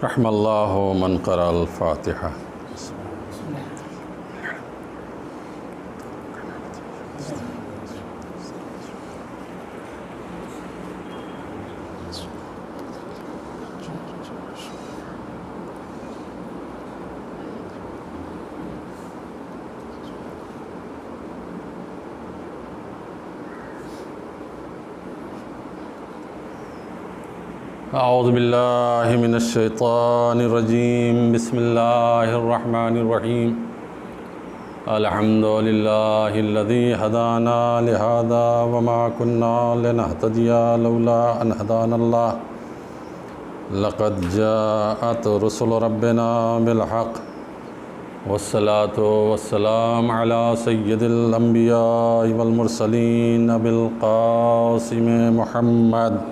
رحم اللہ من قرأ الفاتحہ۔ اعوذ باللہ من الشیطان الرجیم، بسم اللہ الرحمن الرحیم۔ الحمد للہ الذی ہدانا لہذا وما كنا لنہتدی لولا ان ہدانا اللہ، لقد جاءت رسل ربنا بالحق، والصلاة والسلام علی سید الانبیاء والمرسلین ابی القاسم محمد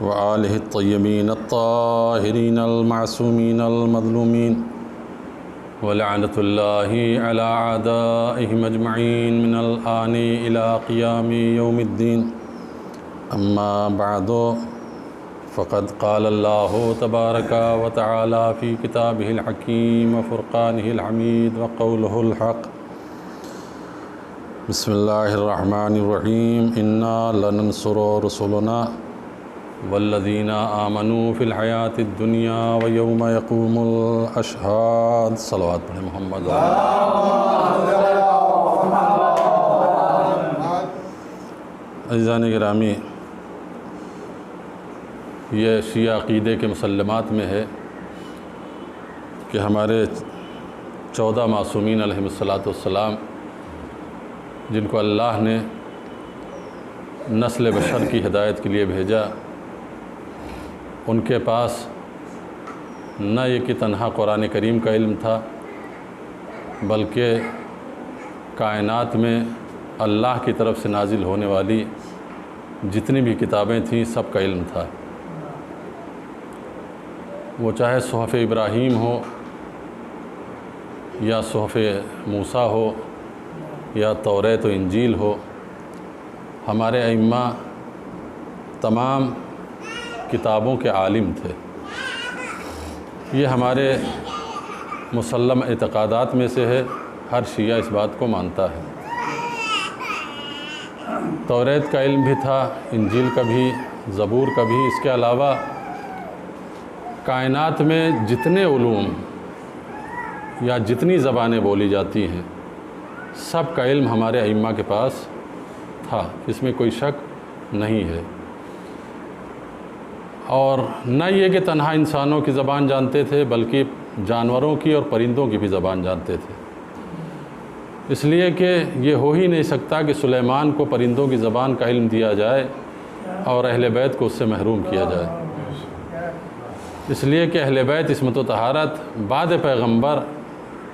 وآلہ الطیبین الطاہرین المعصومین المظلومین، ولعنۃ اللہ علی اعدائہم اجمعین من الآن الی قیام یوم الدین۔ اما بعد، فقد قال اللہ تبارک و تعالی فی کتابہ الحکیم وفرقانہ الحمید وقولہ الحق۔ بسم اللہ الرحمن الرحیم۔ انا لننصر رسلنا والذین آمنوا فی الحیاۃ الدنیا ویوم یقوم الاشہاد۔ صلوات پڑھیں محمد۔ عزیزان گرامی، یہ شیعہ عقیدے کے مسلمات میں ہے کہ ہمارے 14 معصومین علیہم الصلاۃ، جن کو اللہ نے نسل بشر کی ہدایت کے لیے بھیجا، ان کے پاس نہ یہ کہ تنہا قرآن کریم کا علم تھا، بلکہ کائنات میں اللہ کی طرف سے نازل ہونے والی جتنی بھی کتابیں تھیں سب کا علم تھا۔ وہ چاہے صحف ابراہیم ہو یا صحف موسیٰ ہو یا توریت و انجیل ہو، ہمارے ائمہ تمام کتابوں کے عالم تھے۔ یہ ہمارے مسلم اعتقادات میں سے ہے، ہر شیعہ اس بات کو مانتا ہے۔ توریت کا علم بھی تھا، انجیل کا بھی، زبور کا بھی۔ اس کے علاوہ کائنات میں جتنے علوم یا جتنی زبانیں بولی جاتی ہیں سب کا علم ہمارے ائمہ کے پاس تھا، اس میں کوئی شک نہیں ہے۔ اور نہ یہ کہ تنہا انسانوں کی زبان جانتے تھے، بلکہ جانوروں کی اور پرندوں کی بھی زبان جانتے تھے، اس لیے کہ یہ ہو ہی نہیں سکتا کہ سلیمان کو پرندوں کی زبان کا علم دیا جائے اور اہل بیت کو اس سے محروم کیا جائے۔ اس لیے کہ اہل بیت عصمت و طہارت بعد پیغمبر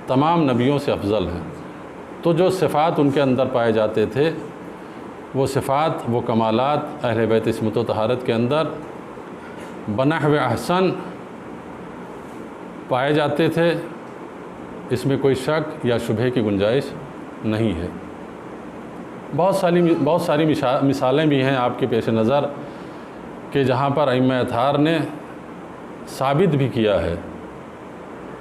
تمام نبیوں سے افضل ہیں، تو جو صفات ان کے اندر پائے جاتے تھے، وہ صفات، وہ کمالات اہل بیت عصمت و طہارت کے اندر بنحو احسن پائے جاتے تھے۔ اس میں کوئی شک یا شبہے کی گنجائش نہیں ہے۔ بہت ساری مثالیں بھی ہیں آپ کے پیش نظر کہ جہاں پر ائمہ اطہار نے ثابت بھی کیا ہے۔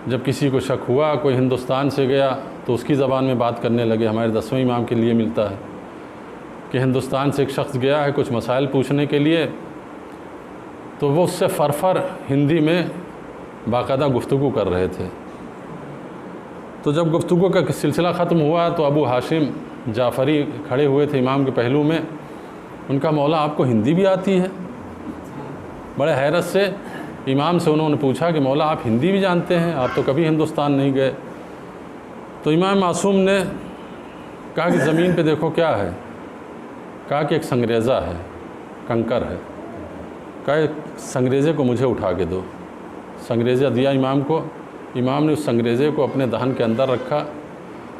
جب کسی کو شک ہوا، کوئی ہندوستان سے گیا تو اس کی زبان میں بات کرنے لگے۔ ہمارے 10ویں امام کے لیے ملتا ہے کہ ہندوستان سے ایک شخص گیا ہے کچھ مسائل پوچھنے کے لیے، تو وہ اس سے فرفر ہندی میں باقاعدہ گفتگو کر رہے تھے۔ تو جب گفتگو کا سلسلہ ختم ہوا تو ابو ہاشم جعفری کھڑے ہوئے تھے امام کے پہلو میں۔ ان کا مولا آپ کو ہندی بھی آتی ہے؟ بڑے حیرت سے امام سے انہوں نے پوچھا کہ مولا آپ ہندی بھی جانتے ہیں، آپ تو کبھی ہندوستان نہیں گئے۔ تو امام معصوم نے کہا کہ زمین پہ دیکھو کیا ہے؟ کہا کہ ایک سنگریزہ ہے، کنکر ہے۔ کہا ایک سنگریزے کو مجھے اٹھا کے دو۔ سنگریزہ دیا امام کو۔ امام نے اس سنگریزے کو اپنے دہن کے اندر رکھا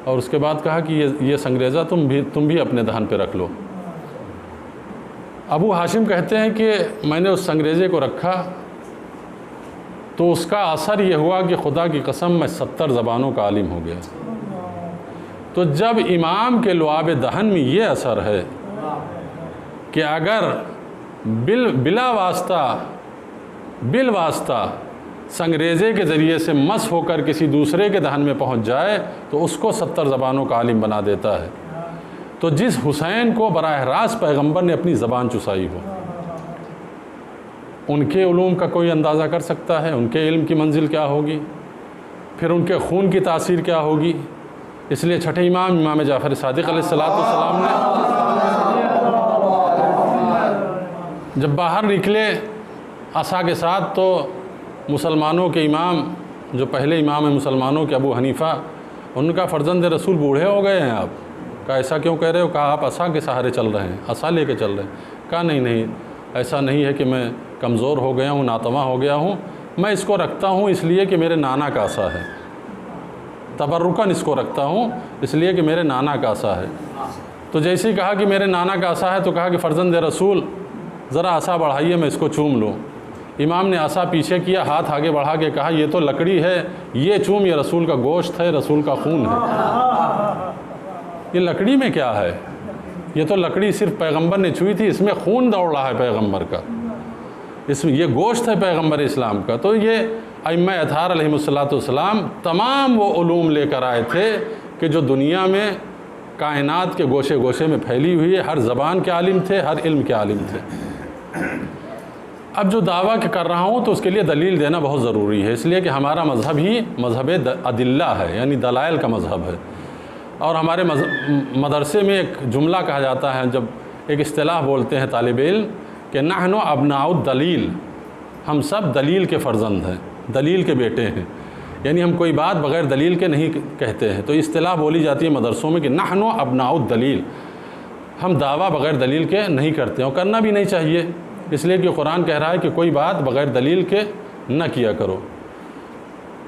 اور اس کے بعد کہا کہ یہ سنگریزہ تم بھی اپنے دہن پہ رکھ لو۔ ابو ہاشم کہتے ہیں کہ میں نے اس سنگریزے کو رکھا تو اس کا اثر یہ ہوا کہ خدا کی قسم میں 70 زبانوں کا عالم ہو گیا۔ تو جب امام کے لعاب دہن میں یہ اثر ہے کہ اگر بلا واسطہ سنگریزے کے ذریعے سے مس ہو کر کسی دوسرے کے دہن میں پہنچ جائے تو اس کو 70 زبانوں کا عالم بنا دیتا ہے۔ تو جس حسین کو براہ راست پیغمبر نے اپنی زبان چسائی ہو، ان کے علوم کا کوئی اندازہ کر سکتا ہے؟ ان کے علم کی منزل کیا ہوگی؟ پھر ان کے خون کی تاثیر کیا ہوگی؟ اس لیے چھٹے امام جعفر صادق علیہ السلام نے جب باہر نکلے عصا کے ساتھ تو مسلمانوں کے امام، جو پہلے امام ہیں مسلمانوں کے ابو حنیفہ، ان کا فرزند رسول بوڑھے ہو گئے ہیں آپ، کہا ایسا کیوں کہہ رہے ہو؟ کہا آپ عصا کے سہارے چل رہے ہیں، عصا لے کے چل رہے ہیں۔ کہا نہیں ایسا نہیں ہے کہ میں کمزور ہو گیا ہوں، ناتواں ہو گیا ہوں، میں اس کو رکھتا ہوں اس لیے کہ میرے نانا کا عصا ہے، تبرکاً اس کو رکھتا ہوں اس لیے کہ میرے نانا کا عصا ہے۔ تو جیسے ہی کہا کہ میرے نانا کا عصا ہے تو کہا کہ فرزند رسول ذرا عصا بڑھائیے میں اس کو چوم لوں۔ امام نے عصا پیچھے کیا، ہاتھ آگے بڑھا کے کہا یہ تو لکڑی ہے، یہ چوم، یہ رسول کا گوشت ہے، رسول کا خون ہے۔ یہ لکڑی میں کیا ہے؟ یہ تو لکڑی صرف پیغمبر نے چھوئی تھی، اس میں خون دوڑ رہا ہے پیغمبر کا، اس میں یہ گوشت ہے پیغمبر اسلام کا۔ تو یہ ائمہ اطہار علیہم السلام تمام وہ علوم لے کر آئے تھے کہ جو دنیا میں کائنات کے گوشے گوشے میں پھیلی ہوئی ہے، ہر زبان کے عالم تھے، ہر علم کے عالم تھے۔ اب جو دعویٰ کر رہا ہوں تو اس کے لیے دلیل دینا بہت ضروری ہے، اس لیے کہ ہمارا مذہب ہی مذہب ادلہ ہے، یعنی دلائل کا مذہب ہے۔ اور ہمارے مدرسے میں ایک جملہ کہا جاتا ہے، جب ایک اصطلاح بولتے ہیں طالب علم کہ نحن ابناء الدلیل، ہم سب دلیل کے فرزند ہیں، دلیل کے بیٹے ہیں، یعنی ہم کوئی بات بغیر دلیل کے نہیں کہتے ہیں۔ تو اصطلاح بولی جاتی ہے مدرسوں میں کہ نحن ابناء الدلیل، ہم دعویٰ بغیر دلیل کے نہیں کرتے اور کرنا بھی نہیں چاہیے، اس لیے کہ قرآن کہہ رہا ہے کہ کوئی بات بغیر دلیل کے نہ کیا کرو۔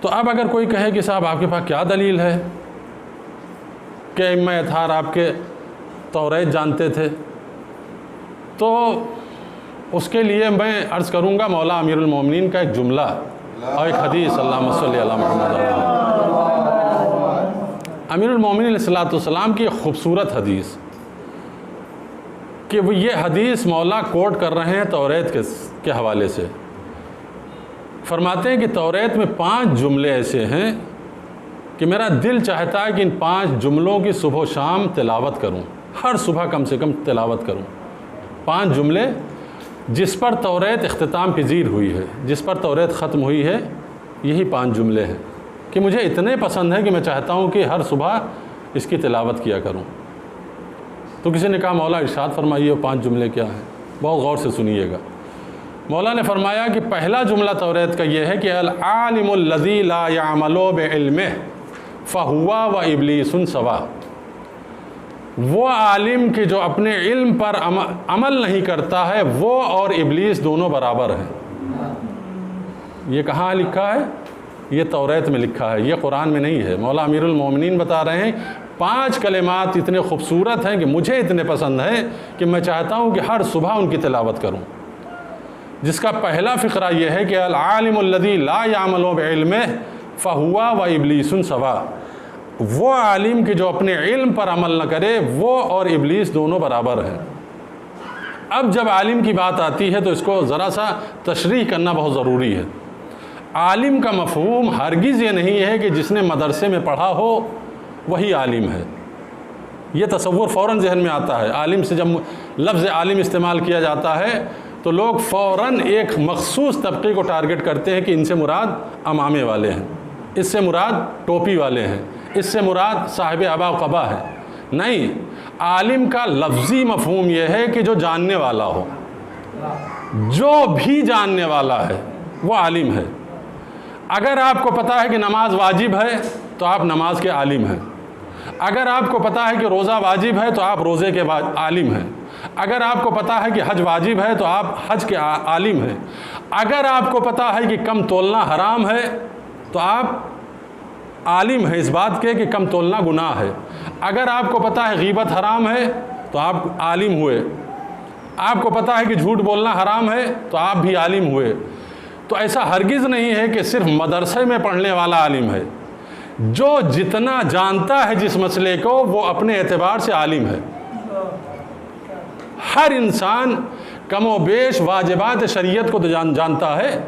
تو اب اگر کوئی کہے کہ صاحب آپ کے پاس کیا دلیل ہے کہ ائمہ اطہار آپ کے توریت جانتے تھے، تو اس کے لیے میں عرض کروں گا مولا امیر المومنین کا ایک جملہ اور ایک حدیث، اللہم صلی علی محمد۔ امیر المومنین علیہ السلام کی ایک خوبصورت حدیث کہ وہ یہ حدیث مولا کوٹ کر رہے ہیں توریت کے حوالے سے، فرماتے ہیں کہ توریت میں 5 جملے ایسے ہیں کہ میرا دل چاہتا ہے کہ ان 5 جملوں کی صبح و شام تلاوت کروں، ہر صبح کم سے کم تلاوت کروں۔ 5 جملے جس پر توریت اختتام پذیر ہوئی ہے، جس پر توریت ختم ہوئی ہے، یہی 5 جملے ہیں کہ مجھے اتنے پسند ہیں کہ میں چاہتا ہوں کہ ہر صبح اس کی تلاوت کیا کروں۔ تو کسی نے کہا مولا ارشاد فرمائیے وہ 5 جملے کیا ہیں؟ بہت غور سے سنیے گا۔ مولا نے فرمایا کہ پہلا جملہ توریت کا یہ ہے کہ العالم الذی لا یعمل بعلمہ فہو و ابلیس سوا، وہ عالم کہ جو اپنے علم پر عمل نہیں کرتا ہے وہ اور ابلیس دونوں برابر ہیں۔ یہ کہاں لکھا ہے؟ یہ توریت میں لکھا ہے، یہ قرآن میں نہیں ہے۔ مولا امیر المومنین بتا رہے ہیں 5 کلمات اتنے خوبصورت ہیں کہ مجھے اتنے پسند ہیں کہ میں چاہتا ہوں کہ ہر صبح ان کی تلاوت کروں، جس کا پہلا فقرہ یہ ہے کہ العالم الذی لا یعمل بعلمہ فہو و ابلیس سوا، وہ عالم کہ جو اپنے علم پر عمل نہ کرے وہ اور ابلیس دونوں برابر ہیں۔ اب جب عالم کی بات آتی ہے تو اس کو ذرا سا تشریح کرنا بہت ضروری ہے۔ عالم کا مفہوم ہرگز یہ نہیں ہے کہ جس نے مدرسے میں پڑھا ہو وہی عالم ہے۔ یہ تصور فوراً ذہن میں آتا ہے، عالم سے جب لفظ عالم استعمال کیا جاتا ہے تو لوگ فوراً ایک مخصوص طبقے کو ٹارگٹ کرتے ہیں کہ ان سے مراد عمامے والے ہیں، اس سے مراد ٹوپی والے ہیں، اس سے مراد صاحب عبا و قبا ہے۔ نہیں، عالم کا لفظی مفہوم یہ ہے کہ جو جاننے والا ہو، جو بھی جاننے والا ہے وہ عالم ہے۔ اگر آپ کو پتہ ہے کہ نماز واجب ہے تو آپ نماز کے عالم ہیں، اگر آپ کو پتہ ہے کہ روزہ واجب ہے تو آپ روزے کے عالم ہیں، اگر آپ کو پتہ ہے کہ حج واجب ہے تو آپ حج کے عالم ہیں، اگر آپ کو پتہ ہے کہ کم تولنا حرام ہے تو آپ عالم ہیں اس بات کے کہ کم تولنا گناہ ہے، اگر آپ کو پتہ ہے غیبت حرام ہے تو آپ عالم ہوئے، آپ کو پتہ ہے کہ جھوٹ بولنا حرام ہے تو آپ بھی عالم ہوئے۔ تو ایسا ہرگز نہیں ہے کہ صرف مدرسے میں پڑھنے والا عالم ہے، جو جتنا جانتا ہے جس مسئلے کو وہ اپنے اعتبار سے عالم ہے۔ ہر انسان کم و بیش واجبات شریعت کو تو جانتا ہے،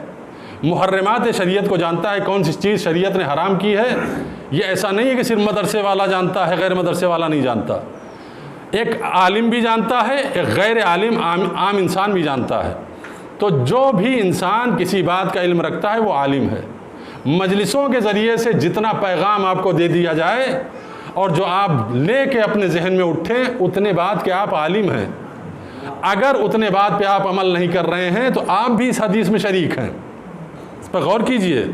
محرمات شریعت کو جانتا ہے، کون سی چیز شریعت نے حرام کی ہے۔ یہ ایسا نہیں ہے کہ صرف مدرسے والا جانتا ہے، غیر مدرسے والا نہیں جانتا۔ ایک عالم بھی جانتا ہے، ایک غیر عالم عام انسان بھی جانتا ہے۔ تو جو بھی انسان کسی بات کا علم رکھتا ہے وہ عالم ہے۔ مجلسوں کے ذریعے سے جتنا پیغام آپ کو دے دیا جائے اور جو آپ لے کے اپنے ذہن میں اٹھیں، اتنے بات کہ آپ عالم ہیں۔ اگر اتنے بات پہ آپ عمل نہیں کر رہے ہیں تو آپ بھی اس حدیث میں شریک ہیں۔ اس پر غور کیجئے،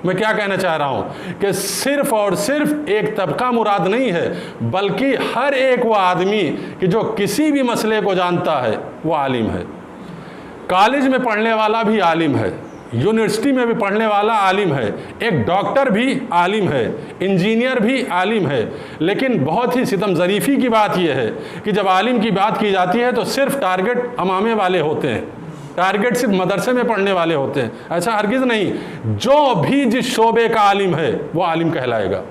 میں کیا کہنا چاہ رہا ہوں کہ صرف اور صرف ایک طبقہ مراد نہیں ہے، بلکہ ہر ایک وہ آدمی کہ جو کسی بھی مسئلے کو جانتا ہے وہ عالم ہے۔ کالج میں پڑھنے والا بھی عالم ہے، یونیورسٹی میں بھی پڑھنے والا عالم ہے، ایک ڈاکٹر بھی عالم ہے، انجینئر بھی عالم ہے۔ لیکن بہت ہی ستم ظریفی کی بات یہ ہے کہ جب عالم کی بات کی جاتی ہے تو صرف ٹارگٹ امامے والے ہوتے ہیں، ٹارگٹ صرف مدرسے میں پڑھنے والے ہوتے ہیں۔ ایسا ہرگز نہیں، جو بھی جس شعبے کا عالم ہے وہ عالم کہلائے گا۔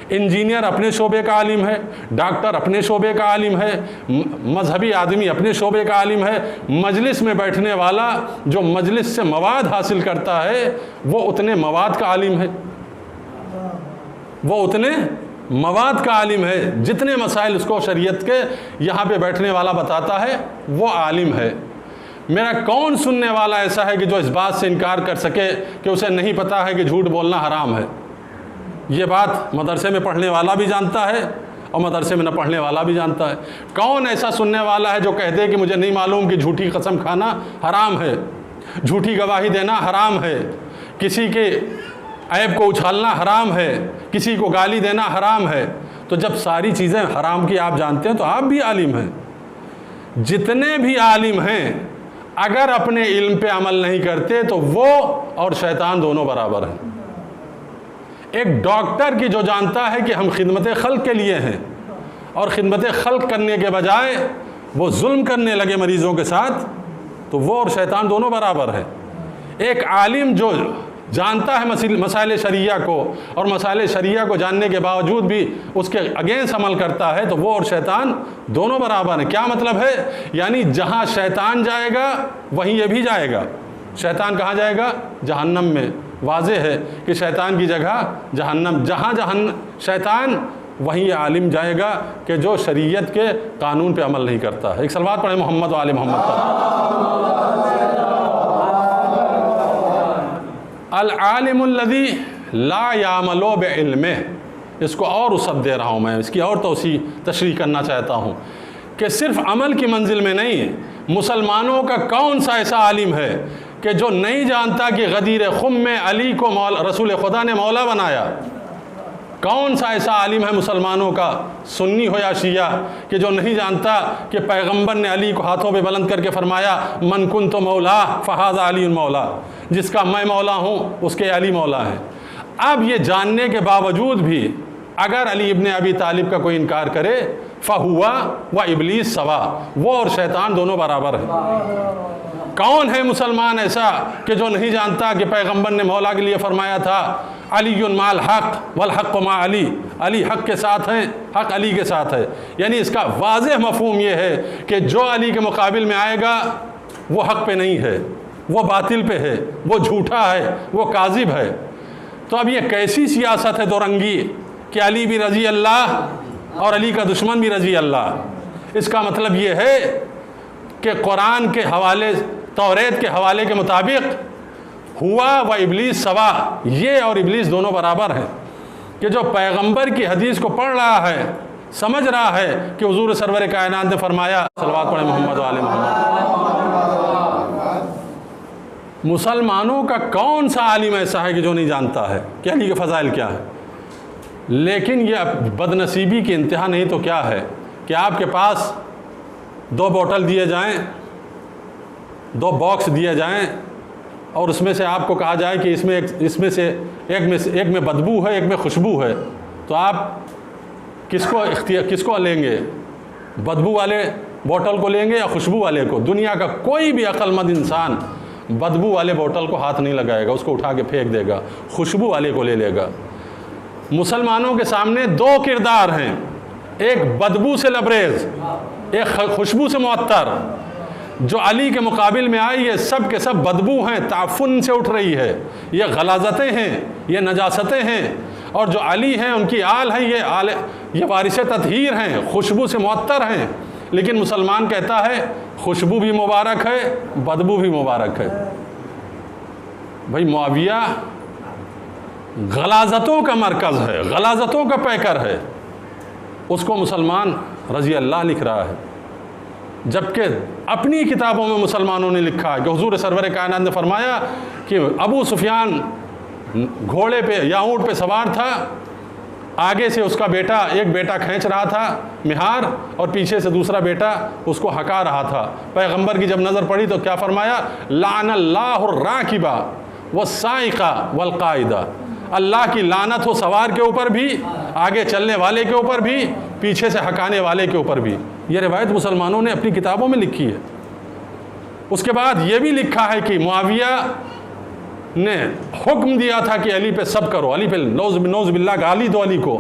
انجینئر اپنے شعبے کا عالم ہے، ڈاکٹر اپنے شعبے کا عالم ہے، مذہبی آدمی اپنے شعبے کا عالم ہے۔ مجلس میں بیٹھنے والا جو مجلس سے مواد حاصل کرتا ہے وہ اتنے مواد کا عالم ہے، وہ اتنے مواد کا عالم ہے، جتنے مسائل اس کو شریعت کے یہاں پہ بیٹھنے والا بتاتا ہے وہ عالم ہے۔ میرا کون سننے والا ایسا ہے کہ جو اس بات سے انکار کر سکے کہ اسے نہیں پتا ہے کہ جھوٹ بولنا حرام ہے؟ یہ بات مدرسے میں پڑھنے والا بھی جانتا ہے اور مدرسے میں نہ پڑھنے والا بھی جانتا ہے۔ کون ایسا سننے والا ہے جو کہتے کہ مجھے نہیں معلوم کہ جھوٹی قسم کھانا حرام ہے، جھوٹی گواہی دینا حرام ہے، کسی کے عیب کو اچھالنا حرام ہے، کسی کو گالی دینا حرام ہے؟ تو جب ساری چیزیں حرام کی آپ جانتے ہیں تو آپ بھی عالم ہیں۔ جتنے بھی عالم ہیں اگر اپنے علم پہ عمل نہیں کرتے تو وہ اور شیطان دونوں برابر ہیں۔ ایک ڈاکٹر کی جو جانتا ہے کہ ہم خدمت خلق کے لیے ہیں اور خدمت خلق کرنے کے بجائے وہ ظلم کرنے لگے مریضوں کے ساتھ، تو وہ اور شیطان دونوں برابر ہیں۔ ایک عالم جو جانتا ہے مسائل شریعہ کو اور مسائل شریعہ کو جاننے کے باوجود بھی اس کے اگینسٹ عمل کرتا ہے تو وہ اور شیطان دونوں برابر ہیں۔ کیا مطلب ہے؟ یعنی جہاں شیطان جائے گا وہیں یہ بھی جائے گا۔ شیطان کہاں جائے گا؟ جہنم میں۔ واضح ہے کہ شیطان کی جگہ جہنم، جہاں شیطان وہیں یہ عالم جائے گا کہ جو شریعت کے قانون پہ عمل نہیں کرتا ہے۔ ایک صلوات پڑھیں محمد و آل محمد پر۔ العالم الذی لا یعمل بعلمہ، اس کو اور وسعت دے رہا ہوں میں، اس کی اور توسیع تشریح کرنا چاہتا ہوں کہ صرف عمل کی منزل میں نہیں، مسلمانوں کا کون سا ایسا عالم ہے کہ جو نہیں جانتا کہ غدیر خم میں علی کو رسول خدا نے مولا بنایا؟ کون سا ایسا عالم ہے مسلمانوں کا، سنی ہو یا شیعہ، کہ جو نہیں جانتا کہ پیغمبر نے علی کو ہاتھوں پہ بلند کر کے فرمایا من کنت مولا فہذا علی مولا، جس کا میں مولا ہوں اس کے علی مولا ہیں۔ اب یہ جاننے کے باوجود بھی اگر علی ابن ابی طالب کا کوئی انکار کرے فہوا و ابلیس سوا، وہ اور شیطان دونوں برابر ہیں۔ کون ہے مسلمان ایسا کہ جو نہیں جانتا کہ پیغمبر نے مولا کے لیے فرمایا تھا علی مال حق والحق مع علی، علی حق کے ساتھ ہیں، حق علی کے ساتھ ہے۔ یعنی اس کا واضح مفہوم یہ ہے کہ جو علی کے مقابل میں آئے گا وہ حق پہ نہیں ہے، وہ باطل پہ ہے، وہ جھوٹا ہے، وہ کاذب ہے۔ تو اب یہ کیسی سیاست ہے دو رنگی کہ علی بھی رضی اللہ اور علی کا دشمن بھی رضی اللہ؟ اس کا مطلب یہ ہے کہ قرآن کے حوالے، توریت کے حوالے کے مطابق ہوا و ابلیس سوا، یہ اور ابلیس دونوں برابر ہیں۔ کہ جو پیغمبر کی حدیث کو پڑھ رہا ہے، سمجھ رہا ہے کہ حضور سرور کائنات نے فرمایا، صلوات پڑھیں محمد و آل محمد۔ مسلمانوں کا کون سا عالم ایسا ہے کہ جو نہیں جانتا ہے کہ علی کے فضائل کیا ہے؟ لیکن یہ بد نصیبی کی انتہا نہیں تو کیا ہے کہ آپ کے پاس 2 بوتل دیے جائیں، 2 باکس دیے جائیں اور اس میں سے آپ کو کہا جائے کہ اس میں سے ایک میں بدبو ہے، ایک میں خوشبو ہے، تو آپ کس کو لیں گے؟ بدبو والے بوتل کو لیں گے یا خوشبو والے کو؟ دنیا کا کوئی بھی عقل مند انسان بدبو والے بوتل کو ہاتھ نہیں لگائے گا، اس کو اٹھا کے پھینک دے گا، خوشبو والے کو لے لے گا۔ مسلمانوں کے سامنے 2 کردار ہیں، ایک بدبو سے لبریز ایک خوشبو سے معطر جو علی کے مقابل میں آئی ہے، سب کے سب بدبو ہیں، تعفن سے اٹھ رہی ہے، یہ غلاظتیں ہیں، یہ نجاستیں ہیں، اور جو علی ہیں ان کی آل ہیں، یہ وارث تطہیر ہیں، خوشبو سے معطر ہیں، لیکن مسلمان کہتا ہے خوشبو بھی مبارک ہے، بدبو بھی مبارک ہے۔ بھائی معاویہ غلاظتوں کا مرکز ہے، غلاظتوں کا پیکر ہے، اس کو مسلمان رضی اللہ لکھ رہا ہے، جبکہ اپنی کتابوں میں مسلمانوں نے لکھا ہے کہ حضور سرور کائنات نے فرمایا کہ ابو سفیان گھوڑے پہ یا اونٹ پہ سوار تھا، آگے سے اس کا بیٹا، ایک بیٹا کھینچ رہا تھا مہار، اور پیچھے سے دوسرا بیٹا اس کو ہکا رہا تھا۔ پیغمبر کی جب نظر پڑی تو کیا فرمایا؟ لعن اللہ الراکبہ والسائقہ والقائدہ، اللہ کی لعنت ہو سوار کے اوپر بھی، آگے چلنے والے کے اوپر بھی، پیچھے سے ہکانے والے کے اوپر بھی۔ یہ روایت مسلمانوں نے اپنی کتابوں میں لکھی ہے۔ اس کے بعد یہ بھی لکھا ہے کہ معاویہ نے حکم دیا تھا کہ علی پہ سب کرو، علی پہ نوز باللہ گالی دو علی کو،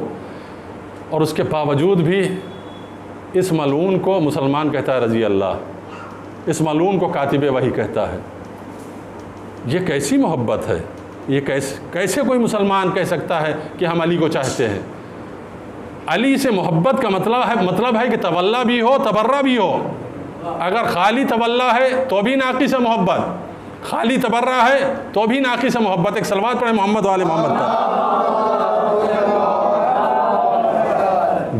اور اس کے باوجود بھی اس ملعون کو مسلمان کہتا ہے رضی اللہ، اس ملعون کو کاتب وحی کہتا ہے۔ یہ کیسی محبت ہے؟ یہ کیسے کوئی مسلمان کہہ سکتا ہے کہ ہم علی کو چاہتے ہیں؟ علی سے محبت کا مطلب ہے کہ تولا بھی ہو، تبرہ بھی ہو۔ اگر خالی تولا ہے تو بھی ناقص محبت، خالی تبرہ ہے تو بھی ناقص محبت۔ ایک صلوات پڑھیں محمد والے محمد پر۔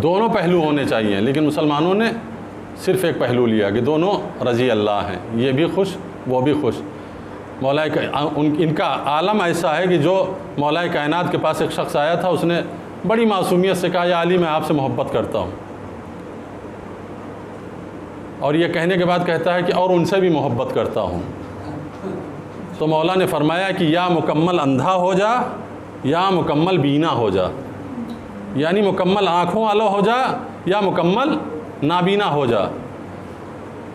دونوں پہلو ہونے چاہیے، لیکن مسلمانوں نے صرف ایک پہلو لیا کہ دونوں رضی اللہ ہیں، یہ بھی خوش وہ بھی خوش۔ مولا ان کا عالم ایسا ہے کہ جو مولا کائنات کے پاس ایک شخص آیا تھا، اس نے بڑی معصومیت سے کہا یا علی میں آپ سے محبت کرتا ہوں، اور یہ کہنے کے بعد کہتا ہے کہ اور ان سے بھی محبت کرتا ہوں۔ تو مولا نے فرمایا کہ یا مکمل اندھا ہو جا یا مکمل بینا ہو جا، یعنی مکمل آنکھوں والا ہو جا یا مکمل نابینا ہو جا۔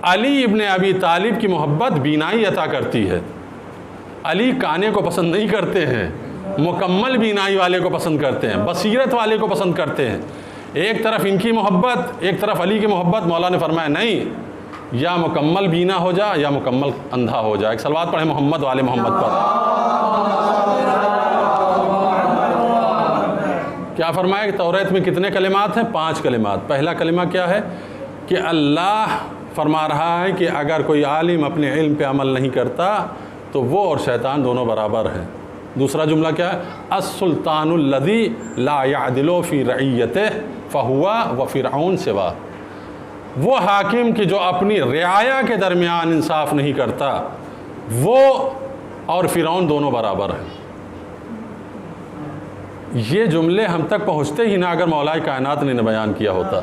علی ابن ابی طالب کی محبت بینائی عطا کرتی ہے، علی کانے کو پسند نہیں کرتے ہیں، مکمل بینائی والے کو پسند کرتے ہیں، بصیرت والے کو پسند کرتے ہیں۔ ایک طرف ان کی محبت، ایک طرف علی کی محبت۔ مولا نے فرمایا نہیں، یا مکمل بینا ہو جا یا مکمل اندھا ہو جا۔ ایک صلوات پڑھیں محمد والے محمد پر۔ کیا فرمایا کہ توریت میں کتنے کلمات ہیں؟ 5 کلمات۔ پہلا کلمہ کیا ہے کہ اللہ فرما رہا ہے کہ اگر کوئی عالم اپنے علم پہ عمل نہیں کرتا تو وہ اور شیطان دونوں برابر ہیں۔ دوسرا جملہ کیا ہے؟ السلطان الذی لا یعدل فی رعیتہ فہو وفرعون سوا، وہ حاکم کی جو اپنی رعایا کے درمیان انصاف نہیں کرتا، وہ اور فرعون دونوں برابر ہیں۔ یہ جملے ہم تک پہنچتے ہی نہ اگر مولا کائنات نے بیان کیا ہوتا۔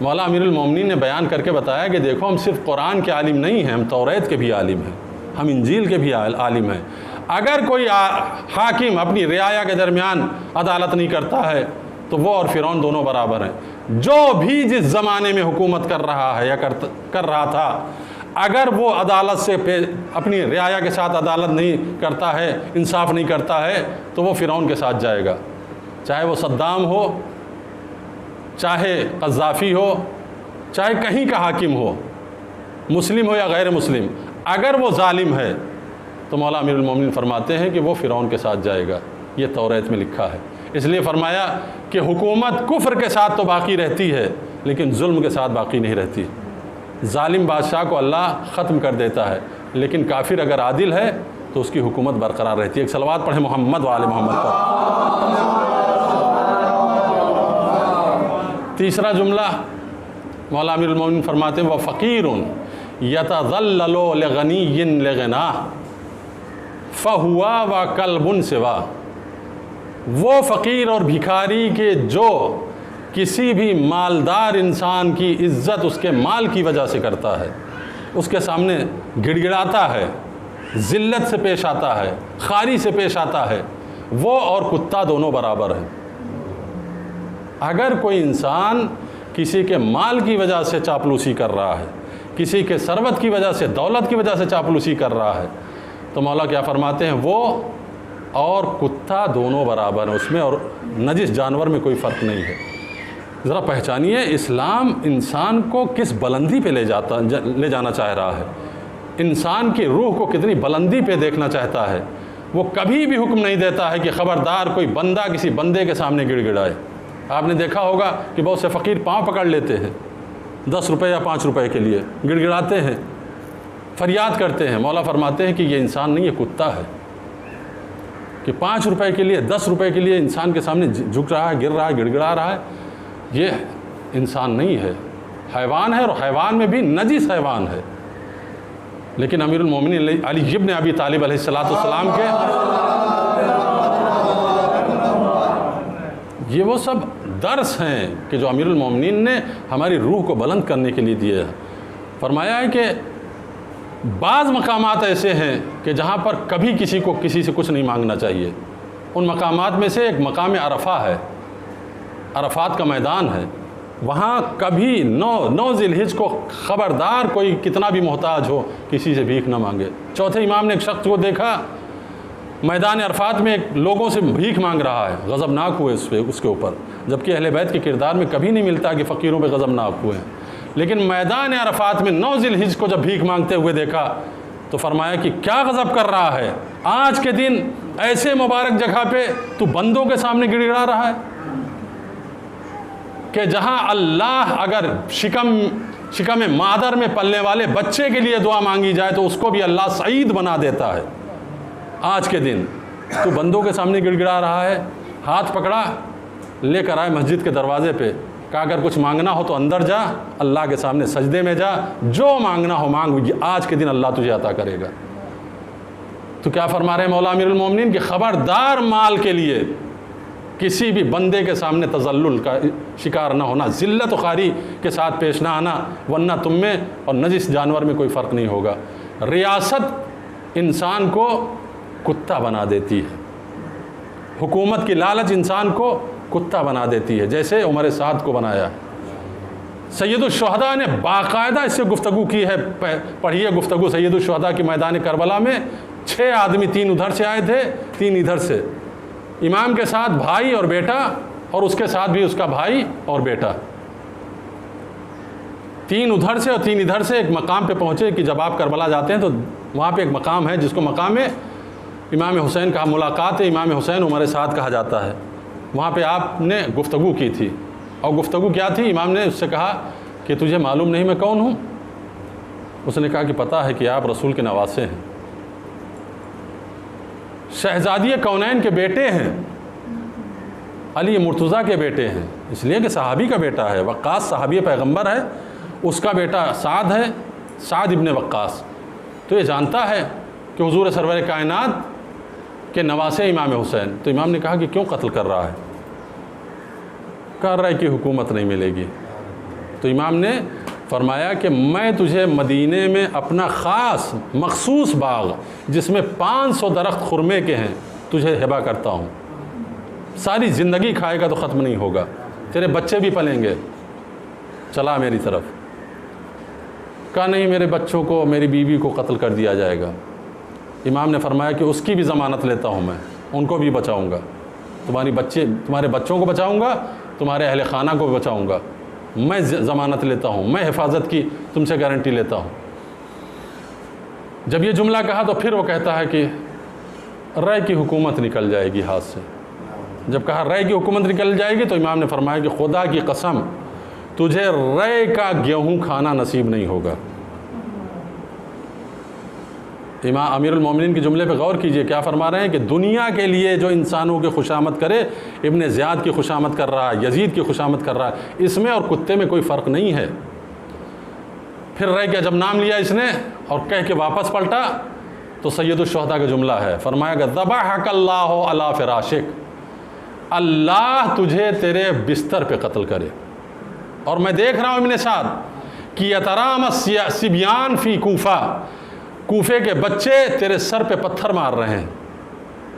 مولا امیر المومنین نے بیان کر کے بتایا کہ دیکھو ہم صرف قرآن کے عالم نہیں ہیں، ہم توریت کے بھی عالم ہیں، ہم انجیل کے بھی عالم ہیں۔ اگر کوئی حاکم اپنی رعایا کے درمیان عدالت نہیں کرتا ہے تو وہ اور فرعون دونوں برابر ہیں۔ جو بھی جس زمانے میں حکومت کر رہا ہے یا کر رہا تھا، اگر وہ عدالت سے اپنی رعایا کے ساتھ عدالت نہیں کرتا ہے، انصاف نہیں کرتا ہے، تو وہ فرعون کے ساتھ جائے گا، چاہے وہ صدام ہو، چاہے قذافی ہو، چاہے کہیں کا حاکم ہو، مسلم ہو یا غیر مسلم۔ اگر وہ ظالم ہے تو مولا امیر المومنین فرماتے ہیں کہ وہ فرعون کے ساتھ جائے گا۔ یہ توریت میں لکھا ہے۔ اس لیے فرمایا کہ حکومت کفر کے ساتھ تو باقی رہتی ہے لیکن ظلم کے ساتھ باقی نہیں رہتی۔ ظالم بادشاہ کو اللہ ختم کر دیتا ہے، لیکن کافر اگر عادل ہے تو اس کی حکومت برقرار رہتی ہے۔ ایک صلوات پڑھیں محمد وآل محمد پر۔ تیسرا جملہ مولا امیر المومنین فرماتے ہیں وَفَقِيرٌ يَتَذَلَّلُ لِغَنِيٍّ لِغِنَاهُ فَهُوَ وَكَلْبٌ سِوَاهُ، وہ فقیر اور بھکاری کے جو کسی بھی مالدار انسان کی عزت اس کے مال کی وجہ سے کرتا ہے، اس کے سامنے گڑ گڑاتا ہے، ذلت سے پیش آتا ہے، خاری سے پیش آتا ہے، وہ اور کتا دونوں برابر ہیں۔ اگر کوئی انسان کسی کے مال کی وجہ سے چاپلوسی کر رہا ہے، کسی کے ثروت کی وجہ سے، دولت کی وجہ سے چاپلوسی کر رہا ہے، تو مولا کیا فرماتے ہیں؟ وہ اور کتا دونوں برابر ہیں، اس میں اور نجس جانور میں کوئی فرق نہیں ہے۔ ذرا پہچانیے اسلام انسان کو کس بلندی پہ لے جانا چاہ رہا ہے، انسان کی روح کو کتنی بلندی پہ دیکھنا چاہتا ہے۔ وہ کبھی بھی حکم نہیں دیتا ہے کہ خبردار کوئی بندہ کسی بندے کے سامنے گڑ گڑائے۔ آپ نے دیکھا ہوگا کہ بہت سے فقیر پاؤں پکڑ لیتے ہیں 10 روپے یا 5 روپے کے لیے، گڑ گڑاتے ہیں، فریاد کرتے ہیں۔ مولا فرماتے ہیں کہ یہ انسان نہیں، یہ کتا ہے، کہ 5 روپے کے لیے 10 روپے کے لیے انسان کے سامنے جھک رہا ہے، گر رہا ہے، گڑ گڑا رہا ہے۔ یہ انسان نہیں ہے، حیوان ہے، اور حیوان میں بھی نجس حیوان ہے۔ لیکن امیر المومنین علی ابن ابی طالب علیہ السلام کے یہ وہ سب درس ہیں کہ جو امیر المومنین نے ہماری روح کو بلند کرنے کے لیے دیے ہیں۔ فرمایا ہے کہ بعض مقامات ایسے ہیں کہ جہاں پر کبھی کسی کو کسی سے کچھ نہیں مانگنا چاہیے۔ ان مقامات میں سے ایک مقام عرفہ ہے، عرفات کا میدان ہے۔ وہاں کبھی نو ذی الحج کو خبردار کوئی کتنا بھی محتاج ہو کسی سے بھیک نہ مانگے۔ چوتھے امام نے ایک شخص کو دیکھا میدان عرفات میں لوگوں سے بھیک مانگ رہا ہے، غضبناک ہوئے اس کے اوپر، جبکہ اہل بیت کے کردار میں کبھی نہیں ملتا کہ فقیروں پہ غضبناک ہوئے ہیں۔ لیکن میدان عرفات میں 9 ذی الحج کو جب بھیک مانگتے ہوئے دیکھا تو فرمایا کہ کیا غضب کر رہا ہے، آج کے دن ایسے مبارک جگہ پہ تو بندوں کے سامنے گڑ گڑا رہا ہے، کہ جہاں اللہ اگر شکم مادر میں پلنے والے بچے کے لیے دعا مانگی جائے تو اس کو بھی اللہ سعید بنا دیتا ہے۔ آج کے دن تو بندوں کے سامنے گڑ گڑا رہا ہے۔ ہاتھ پکڑا، لے کر آئے مسجد کے دروازے پہ، کہا اگر کچھ مانگنا ہو تو اندر جا، اللہ کے سامنے سجدے میں جا، جو مانگنا ہو مانگ، آج کے دن اللہ تجھے عطا کرے گا۔ تو کیا فرما رہے ہیں مولا امیر المومنین کہ خبردار مال کے لیے کسی بھی بندے کے سامنے تذلل کا شکار نہ ہونا، ذلت و خواری کے ساتھ پیش نہ آنا، ورنہ تم میں اور نجس جانور میں کوئی فرق نہیں ہوگا۔ ریاست انسان کو کتا بنا دیتی ہے، حکومت کی لالچ انسان کو کتا بنا دیتی ہے، جیسے عمر سعد کو بنایا۔ سید الشہداء نے باقاعدہ اس سے گفتگو کی ہے، پڑھیے گفتگو سید الشہداء کی میدان کربلا میں۔ 6 آدمی، 3 ادھر سے آئے تھے، 3 ادھر سے، امام کے ساتھ بھائی اور بیٹا، اور اس کے ساتھ بھی اس کا بھائی اور بیٹا، 3 ادھر سے اور 3 ادھر سے۔ ایک مقام پہ پہنچے کہ جب آپ کربلا جاتے ہیں تو وہاں پہ ایک مقام ہے جس کو مقام امام حسین کہا، ملاقات امام حسین عمر سعد کہا جاتا ہے۔ وہاں پہ آپ نے گفتگو کی تھی، اور گفتگو کیا تھی؟ امام نے اس سے کہا کہ تجھے معلوم نہیں میں کون ہوں؟ اس نے کہا کہ پتہ ہے کہ آپ رسول کے نواسے ہیں، شہزادی کونین کے بیٹے ہیں، علی مرتضیٰ کے بیٹے ہیں، اس لیے کہ صحابی کا بیٹا ہے، وقاص صحابی پیغمبر ہے، اس کا بیٹا سعد ہے، سعد ابن وقاص۔ تو یہ جانتا ہے کہ حضور سرور کائنات کے نواسے امام حسین۔ تو امام نے کہا کہ کیوں قتل کر رہا ہے؟ کہہ رہا ہے کہ حکومت نہیں ملے گی۔ تو امام نے فرمایا کہ میں تجھے مدینے میں اپنا خاص مخصوص باغ جس میں 500 درخت خرمے کے ہیں تجھے ہبہ کرتا ہوں، ساری زندگی کھائے گا تو ختم نہیں ہوگا، تیرے بچے بھی پلیں گے، چلا میری طرف۔ کہا نہیں، میرے بچوں کو، میری بیوی کو قتل کر دیا جائے گا۔ امام نے فرمایا کہ اس کی بھی ضمانت لیتا ہوں میں، ان کو بھی بچاؤں گا، تمہارے بچوں کو بچاؤں گا، تمہارے اہل خانہ کو بھی بچاؤں گا، میں ضمانت لیتا ہوں، میں حفاظت کی تم سے گارنٹی لیتا ہوں۔ جب یہ جملہ کہا تو پھر وہ کہتا ہے کہ رائے کی حکومت نکل جائے گی ہاتھ سے۔ جب کہا رائے کی حکومت نکل جائے گی تو امام نے فرمایا کہ خدا کی قسم تجھے رائے کا گیہوں کھانا نصیب نہیں ہوگا۔ امام امیر المومنین کے جملے پہ غور کیجئے، کیا فرما رہے ہیں کہ دنیا کے لیے جو انسانوں کی خوشامد کرے، ابن زیاد کی خوشامد کر رہا ہے، یزید کی خوشامد کر رہا ہے، اس میں اور کتے میں کوئی فرق نہیں ہے۔ پھر رہ کے جب نام لیا اس نے اور کہہ کے واپس پلٹا تو سید الشہداء کا جملہ ہے، فرمایا کہ ذبحک اللہ علی فراشک، اللہ تجھے تیرے بستر پہ قتل کرے۔ اور میں دیکھ رہا ہوں ابن سعد کہ یترام الصبیان فی کوفہ، کوفے کے بچے تیرے سر پہ پتھر مار رہے ہیں،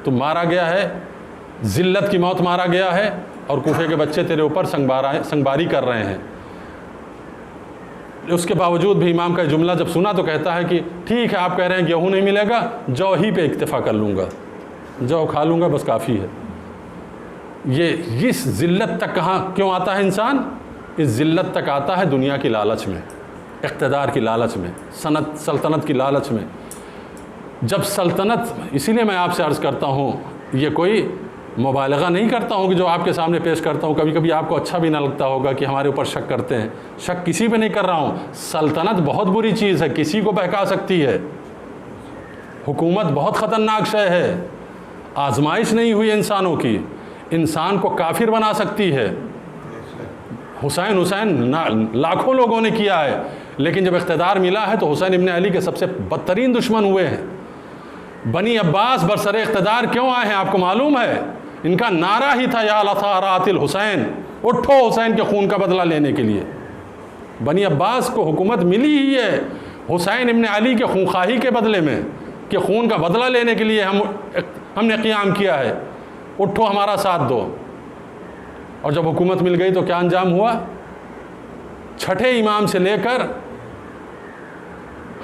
تو مارا گیا ہے، ذلت کی موت مارا گیا ہے، اور کوفے کے بچے تیرے اوپر سنگباری کر رہے ہیں۔ اس کے باوجود بھی امام کا جملہ جب سنا تو کہتا ہے کہ ٹھیک ہے، آپ کہہ رہے ہیں گیہوں نہیں ملے گا، جو ہی پہ اکتفا کر لوں گا، جو کھا لوں گا بس کافی ہے۔ یہ اس ذلت تک کہاں کیوں آتا ہے انسان؟ اس ذلت تک آتا ہے دنیا کی لالچ میں، اقتدار کی لالچ میں، سلطنت کی لالچ میں۔ جب سلطنت، اسی لیے میں آپ سے عرض کرتا ہوں، یہ کوئی مبالغہ نہیں کرتا ہوں کہ جو آپ کے سامنے پیش کرتا ہوں، کبھی کبھی آپ کو اچھا بھی نہ لگتا ہوگا کہ ہمارے اوپر شک کرتے ہیں، شک کسی پہ نہیں کر رہا ہوں۔ سلطنت بہت بری چیز ہے، کسی کو بہکا سکتی ہے، حکومت بہت خطرناک شے ہے، آزمائش نہیں ہوئی انسانوں کی، انسان کو کافر بنا سکتی ہے۔ حسین لاکھوں لوگوں نے کیا ہے، لیکن جب اقتدار ملا ہے تو حسین ابن علی کے سب سے بدترین دشمن ہوئے ہیں۔ بنی عباس برسر اقتدار کیوں آئے ہیں آپ کو معلوم ہے؟ ان کا نعرہ ہی تھا یا لثارات الحسین، اٹھو حسین کے خون کا بدلہ لینے کے لیے۔ بنی عباس کو حکومت ملی ہی ہے حسین ابن علی کے خونخواہی کے بدلے میں، کہ خون کا بدلہ لینے کے لیے ہم نے قیام کیا ہے، اٹھو ہمارا ساتھ دو۔ اور جب حکومت مل گئی تو کیا انجام ہوا؟ چھٹے امام سے لے کر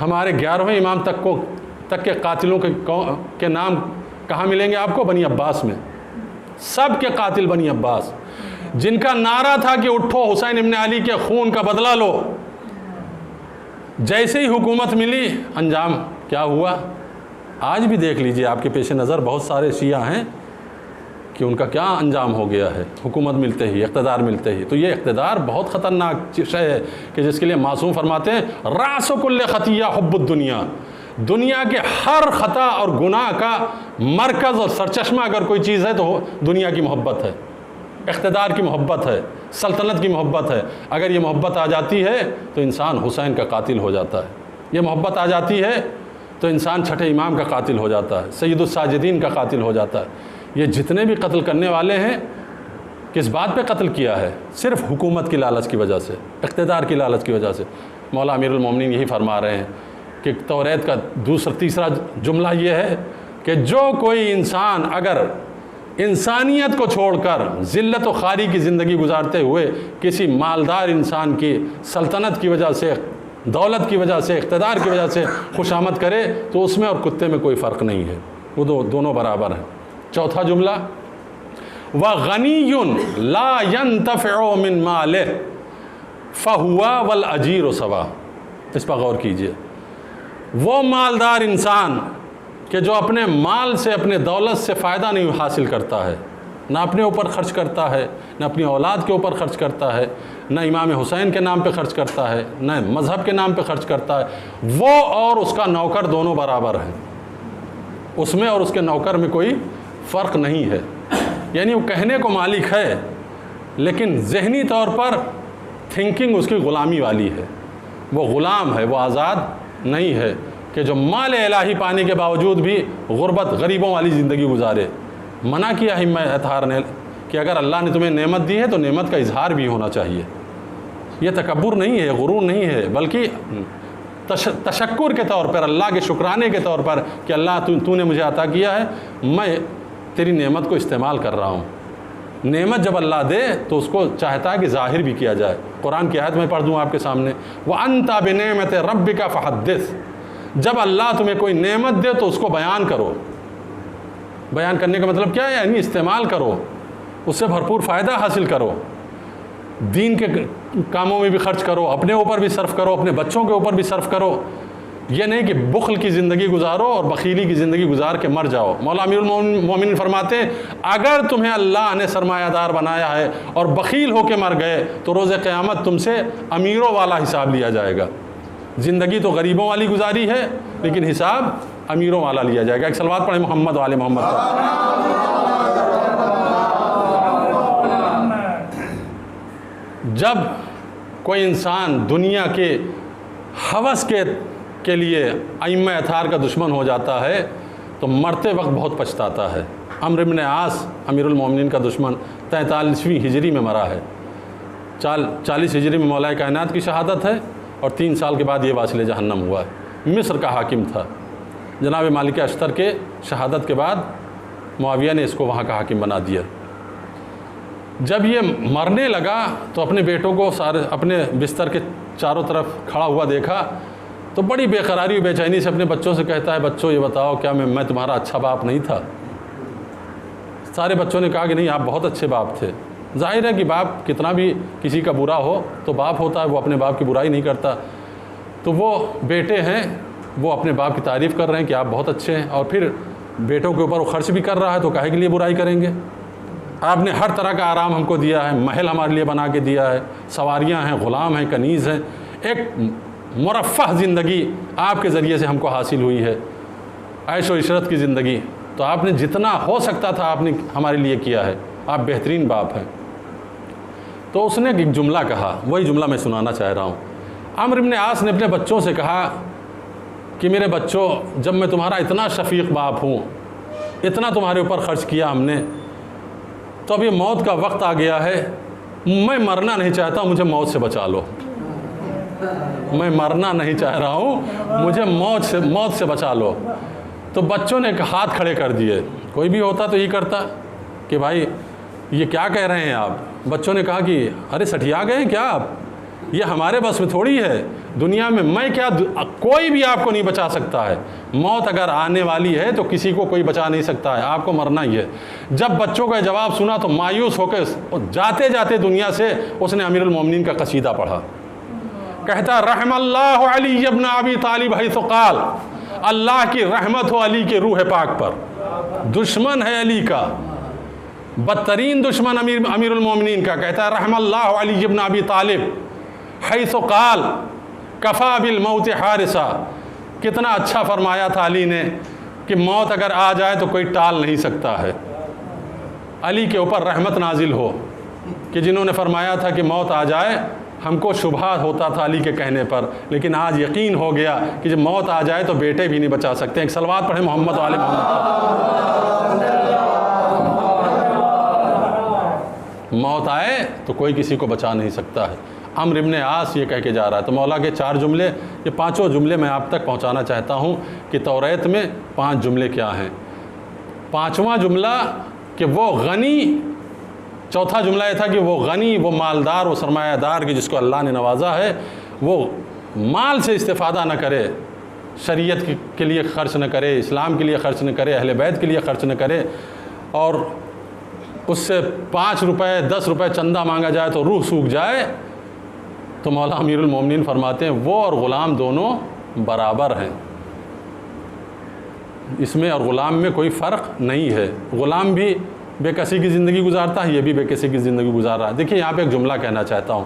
ہمارے 11ویں امام تک کے قاتلوں کے نام کہاں ملیں گے آپ کو؟ بنی عباس میں۔ سب کے قاتل بنی عباس، جن کا نعرہ تھا کہ اٹھو حسین ابن علی کے خون کا بدلہ لو۔ جیسے ہی حکومت ملی، انجام کیا ہوا؟ آج بھی دیکھ لیجئے، آپ کے پیش نظر بہت سارے شیعہ ہیں کہ ان کا کیا انجام ہو گیا ہے حکومت ملتے ہی، اقتدار ملتے ہی۔ تو یہ اقتدار بہت خطرناک شے ہے کہ جس کے لیے معصوم فرماتے ہیں رأس کل خطیہ حب الدنیا، دنیا کے ہر خطا اور گناہ کا مرکز اور سرچشمہ اگر کوئی چیز ہے تو دنیا کی محبت ہے، اقتدار کی محبت ہے، سلطنت کی محبت ہے۔ اگر یہ محبت آ جاتی ہے تو انسان حسین کا قاتل ہو جاتا ہے، یہ محبت آ جاتی ہے تو انسان چھٹے امام کا قاتل ہو جاتا ہے، سید الساجدین کا قاتل ہو جاتا ہے۔ یہ جتنے بھی قتل کرنے والے ہیں، کس بات پہ قتل کیا ہے؟ صرف حکومت کی لالچ کی وجہ سے، اقتدار کی لالچ کی وجہ سے۔ مولا امیر المومنین یہی فرما رہے ہیں کہ توریت کا تیسرا جملہ یہ ہے کہ جو کوئی انسان اگر انسانیت کو چھوڑ کر ذلت و خواری کی زندگی گزارتے ہوئے کسی مالدار انسان کی سلطنت کی وجہ سے، دولت کی وجہ سے، اقتدار کی وجہ سے خوشامد کرے تو اس میں اور کتے میں کوئی فرق نہیں ہے، وہ دونوں برابر ہیں۔ چوتھا جملہ وَغَنِيٌّ لَا يَنْتَفِعُ مِن مَالِهِ فَهُوَ وَالْأَجِيرُ سَوَاءٌ۔ اس پر غور کیجئے، وہ مالدار انسان کہ جو اپنے مال سے، اپنے دولت سے فائدہ نہیں حاصل کرتا ہے، نہ اپنے اوپر خرچ کرتا ہے، نہ اپنی اولاد کے اوپر خرچ کرتا ہے، نہ امام حسین کے نام پہ خرچ کرتا ہے، نہ مذہب کے نام پہ خرچ کرتا ہے، وہ اور اس کا نوکر دونوں برابر ہیں، اس میں اور اس کے نوکر میں کوئی فرق نہیں ہے۔ یعنی وہ کہنے کو مالک ہے لیکن ذہنی طور پر تھنکنگ اس کی غلامی والی ہے، وہ غلام ہے، وہ آزاد نہیں ہے کہ جو مال الہی پانے کے باوجود بھی غربت، غریبوں والی زندگی گزارے۔ منع کیا ائمہ اطہار نے کہ اگر اللہ نے تمہیں نعمت دی ہے تو نعمت کا اظہار بھی ہونا چاہیے۔ یہ تکبر نہیں ہے، غرور نہیں ہے، بلکہ تشکر کے طور پر، اللہ کے شکرانے کے طور پر کہ اللہ تو نے مجھے عطا کیا ہے، میں تیری نعمت کو استعمال کر رہا ہوں۔ نعمت جب اللہ دے تو اس کو چاہتا ہے کہ ظاہر بھی کیا جائے۔ قرآن کی آیت میں پڑھ دوں آپ کے سامنے، وَأَنْتَ بِنِعْمَتِ رَبِّكَ فَحَدِّثْ۔ جب اللہ تمہیں کوئی نعمت دے تو اس کو بیان کرو۔ بیان کرنے کا مطلب کیا ہے؟ یعنی استعمال کرو، اس سے بھرپور فائدہ حاصل کرو، دین کے کاموں میں بھی خرچ کرو، اپنے اوپر بھی صرف کرو، اپنے بچوں کے اوپر بھی صرف کرو۔ یہ نہیں کہ بخل کی زندگی گزارو اور بخیلی کی زندگی گزار کے مر جاؤ۔ مولا امیر المومنین فرماتے ہیں اگر تمہیں اللہ نے سرمایہ دار بنایا ہے اور بخیل ہو کے مر گئے تو روز قیامت تم سے امیروں والا حساب لیا جائے گا۔ زندگی تو غریبوں والی گزاری ہے لیکن حساب امیروں والا لیا جائے گا۔ ایک صلوات پڑھیں محمد وآل محمد پر۔ جب کوئی انسان دنیا کے ہوس کے لیے ائمہ اطہار کا دشمن ہو جاتا ہے تو مرتے وقت بہت پچھتاتا ہے۔ عمرو بن عاص امیر المومنین کا دشمن 43ویں ہجری میں مرا ہے، 40 ہجری میں مولا کائنات کی شہادت ہے اور 3 سال کے بعد یہ واصل جہنم ہوا ہے۔ مصر کا حاکم تھا، جناب مالک اشتر کے شہادت کے بعد معاویہ نے اس کو وہاں کا حاکم بنا دیا۔ جب یہ مرنے لگا تو اپنے بیٹوں کو اپنے بستر کے چاروں طرف کھڑا ہوا دیکھا تو بڑی بے قراری و بے چینی سے اپنے بچوں سے کہتا ہے بچوں یہ بتاؤ کیا میں تمہارا اچھا باپ نہیں تھا؟ سارے بچوں نے کہا کہ نہیں آپ بہت اچھے باپ تھے۔ ظاہر ہے کہ باپ کتنا بھی کسی کا برا ہو تو باپ ہوتا ہے، وہ اپنے باپ کی برائی نہیں کرتا۔ تو وہ بیٹے ہیں وہ اپنے باپ کی تعریف کر رہے ہیں کہ آپ بہت اچھے ہیں، اور پھر بیٹوں کے اوپر وہ خرچ بھی کر رہا ہے تو کاہے کے لیے برائی کریں گے؟ آپ نے ہر طرح کا آرام ہم کو دیا ہے، محل ہمارے لیے بنا کے دیا ہے، سواریاں ہیں، غلام ہیں، کنیز ہیں، ایک مرفہ زندگی آپ کے ذریعے سے ہم کو حاصل ہوئی ہے، عیش و عشرت کی زندگی، تو آپ نے جتنا ہو سکتا تھا آپ نے ہمارے لیے کیا ہے، آپ بہترین باپ ہیں۔ تو اس نے ایک جملہ کہا، وہی جملہ میں سنانا چاہ رہا ہوں۔ عمرو بن عاص نے اپنے بچوں سے کہا کہ میرے بچوں، جب میں تمہارا اتنا شفیق باپ ہوں، اتنا تمہارے اوپر خرچ کیا ہم نے، تو اب یہ موت کا وقت آ گیا ہے، میں مرنا نہیں چاہتا، مجھے موت سے بچا لو، میں مرنا نہیں چاہ رہا ہوں، مجھے موت سے بچا لو۔ تو بچوں نے ہاتھ کھڑے کر دیے، کوئی بھی ہوتا تو یہ کرتا کہ بھائی یہ کیا کہہ رہے ہیں آپ؟ بچوں نے کہا کہ ارے سٹھیا گئے ہیں کیا آپ؟ یہ ہمارے بس میں تھوڑی ہے، دنیا میں کیا، کوئی بھی آپ کو نہیں بچا سکتا ہے، موت اگر آنے والی ہے تو کسی کو کوئی بچا نہیں سکتا ہے، آپ کو مرنا ہی ہے۔ جب بچوں کا جواب سنا تو مایوس ہو کے جاتے جاتے دنیا سے اس نے امیر المومنین کا قصیدہ پڑھا، کہتا رحم اللہ علی ابن ابی طالب حیث قال، اللہ کی رحمت ہو علی کے روح پاک پر، دشمن ہے علی کا، بدترین دشمن امیر المومنین کا، کہتا ہے رحم اللہ علی ابن ابی طالب حیث قال کفا بالموت حارسا، کتنا اچھا فرمایا تھا علی نے کہ موت اگر آ جائے تو کوئی ٹال نہیں سکتا ہے۔ علی کے اوپر رحمت نازل ہو کہ جنہوں نے فرمایا تھا کہ موت آ جائے، ہم کو شبہ ہوتا تھا علی کے کہنے پر، لیکن آج یقین ہو گیا کہ جب موت آ جائے تو بیٹے بھی نہیں بچا سکتے۔ ایک صلوات پڑھیں محمد و آل محمد۔ موت آئے تو کوئی کسی کو بچا نہیں سکتا ہے۔ عمرو بن عاص یہ کہہ کے جا رہا ہے۔ تو مولا کے 4 جملے، یہ 5 جملے میں آپ تک پہنچانا چاہتا ہوں کہ توریت میں 5 جملے کیا ہیں۔ 5واں جملہ کہ وہ غنی، چوتھا جملہ یہ تھا کہ وہ غنی، وہ مالدار، وہ سرمایہ دار کہ جس کو اللہ نے نوازا ہے، وہ مال سے استفادہ نہ کرے، شریعت کے لیے خرچ نہ کرے، اسلام کے لیے خرچ نہ کرے، اہل بیت کے لیے خرچ نہ کرے، اور اس سے 5 روپے 10 روپے چندہ مانگا جائے تو روح سوکھ جائے۔ تو مولا امیر المومنین فرماتے ہیں وہ اور غلام دونوں برابر ہیں، اس میں اور غلام میں کوئی فرق نہیں ہے۔ غلام بھی بے کسی کی زندگی گزارتا ہے، یہ بھی بے کسی کی زندگی گزار رہا ہے۔ دیکھیے یہاں پہ ایک جملہ کہنا چاہتا ہوں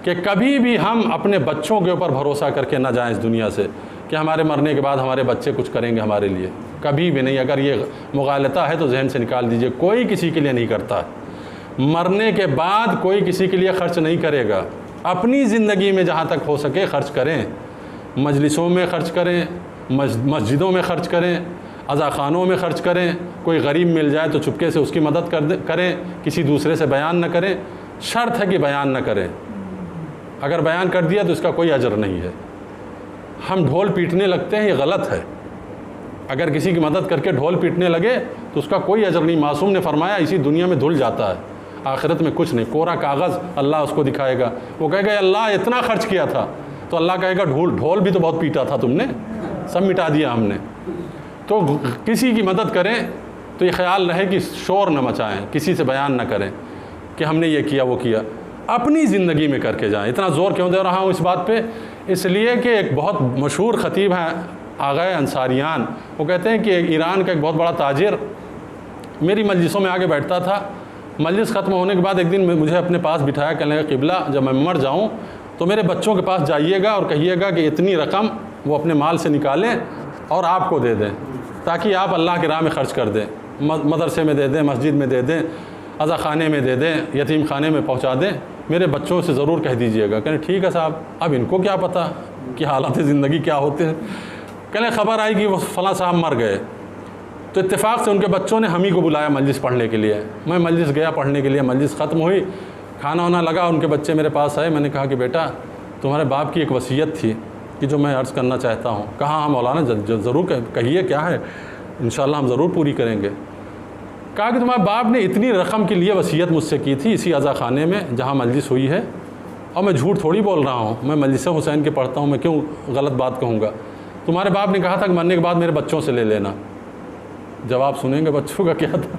کہ کبھی بھی ہم اپنے بچوں کے اوپر بھروسہ کر کے نہ جائیں اس دنیا سے کہ ہمارے مرنے کے بعد ہمارے بچے کچھ کریں گے ہمارے لیے، کبھی بھی نہیں۔ اگر یہ مغالطہ ہے تو ذہن سے نکال دیجئے، کوئی کسی کے لیے نہیں کرتا ہے۔ مرنے کے بعد کوئی کسی کے لیے خرچ نہیں کرے گا۔ اپنی زندگی میں جہاں تک ہو سکے خرچ کریں، مجلسوں میں خرچ کریں، مسجدوں میں خرچ کریں، عزاخانوں میں خرچ کریں، کوئی غریب مل جائے تو چپکے سے اس کی مدد کریں، کسی دوسرے سے بیان نہ کریں۔ شرط ہے کہ بیان نہ کریں، اگر بیان کر دیا تو اس کا کوئی اجر نہیں ہے۔ ہم ڈھول پیٹنے لگتے ہیں، یہ غلط ہے۔ اگر کسی کی مدد کر کے ڈھول پیٹنے لگے تو اس کا کوئی اجر نہیں۔ معصوم نے فرمایا اسی دنیا میں دھل جاتا ہے، آخرت میں کچھ نہیں، کوڑا کاغذ اللہ اس کو دکھائے گا۔ وہ کہے گا اللہ اتنا خرچ کیا تھا، تو اللہ کہے گا ڈھول بھی تو بہت پیٹا تھا تم نے، سب مٹا دیا ہم نے۔ تو کسی کی مدد کریں تو یہ خیال رہے کہ شور نہ مچائیں، کسی سے بیان نہ کریں کہ ہم نے یہ کیا وہ کیا، اپنی زندگی میں کر کے جائیں۔ اتنا زور کیوں دے رہا ہوں اس بات پہ؟ اس لیے کہ ایک بہت مشہور خطیب ہیں آغا انصاریان، وہ کہتے ہیں کہ ایران کا ایک بہت بڑا تاجر میری مجلسوں میں آگے بیٹھتا تھا۔ مجلس ختم ہونے کے بعد ایک دن مجھے اپنے پاس بٹھایا، کہنے لگا قبلہ جب میں مر جاؤں تو میرے بچوں کے پاس جائیے گا اور کہیے گا کہ اتنی رقم وہ اپنے مال سے نکالیں اور آپ کو دے دیں، تاکہ آپ اللہ کی راہ میں خرچ کر دیں، مدرسے میں دے دیں، مسجد میں دے دیں، عزاخانے میں دے دیں، یتیم خانے میں پہنچا دیں، میرے بچوں سے ضرور کہہ دیجئے گا۔ کہنے ٹھیک ہے صاحب، اب ان کو کیا پتہ کہ حالات زندگی کیا ہوتے ہیں۔ کہنے خبر آئی کہ وہ فلاں صاحب مر گئے، تو اتفاق سے ان کے بچوں نے ہم ہی کو بلایا مجلس پڑھنے کے لیے۔ میں مجلس گیا پڑھنے کے لیے، مجلس ختم ہوئی، کھانا وانا لگا، ان کے بچے میرے پاس آئے۔ میں نے کہا کہ بیٹا تمہارے باپ کی ایک وصیت تھی کہ جو میں عرض کرنا چاہتا ہوں۔ کہا ہاں مولانا ضرور کہیے کیا ہے، انشاءاللہ ہم ضرور پوری کریں گے۔ کہا کہ تمہارے باپ نے اتنی رقم کے لیے وصیت مجھ سے کی تھی اسی عزاخانے میں جہاں مجلس ہوئی ہے، اور میں جھوٹ تھوڑی بول رہا ہوں، میں مجلس حسین کے پڑھتا ہوں، میں کیوں غلط بات کہوں گا۔ تمہارے باپ نے کہا تھا کہ مرنے کے بعد میرے بچوں سے لے لینا۔ جواب سنیں گے بچوں کا کیا تھا؟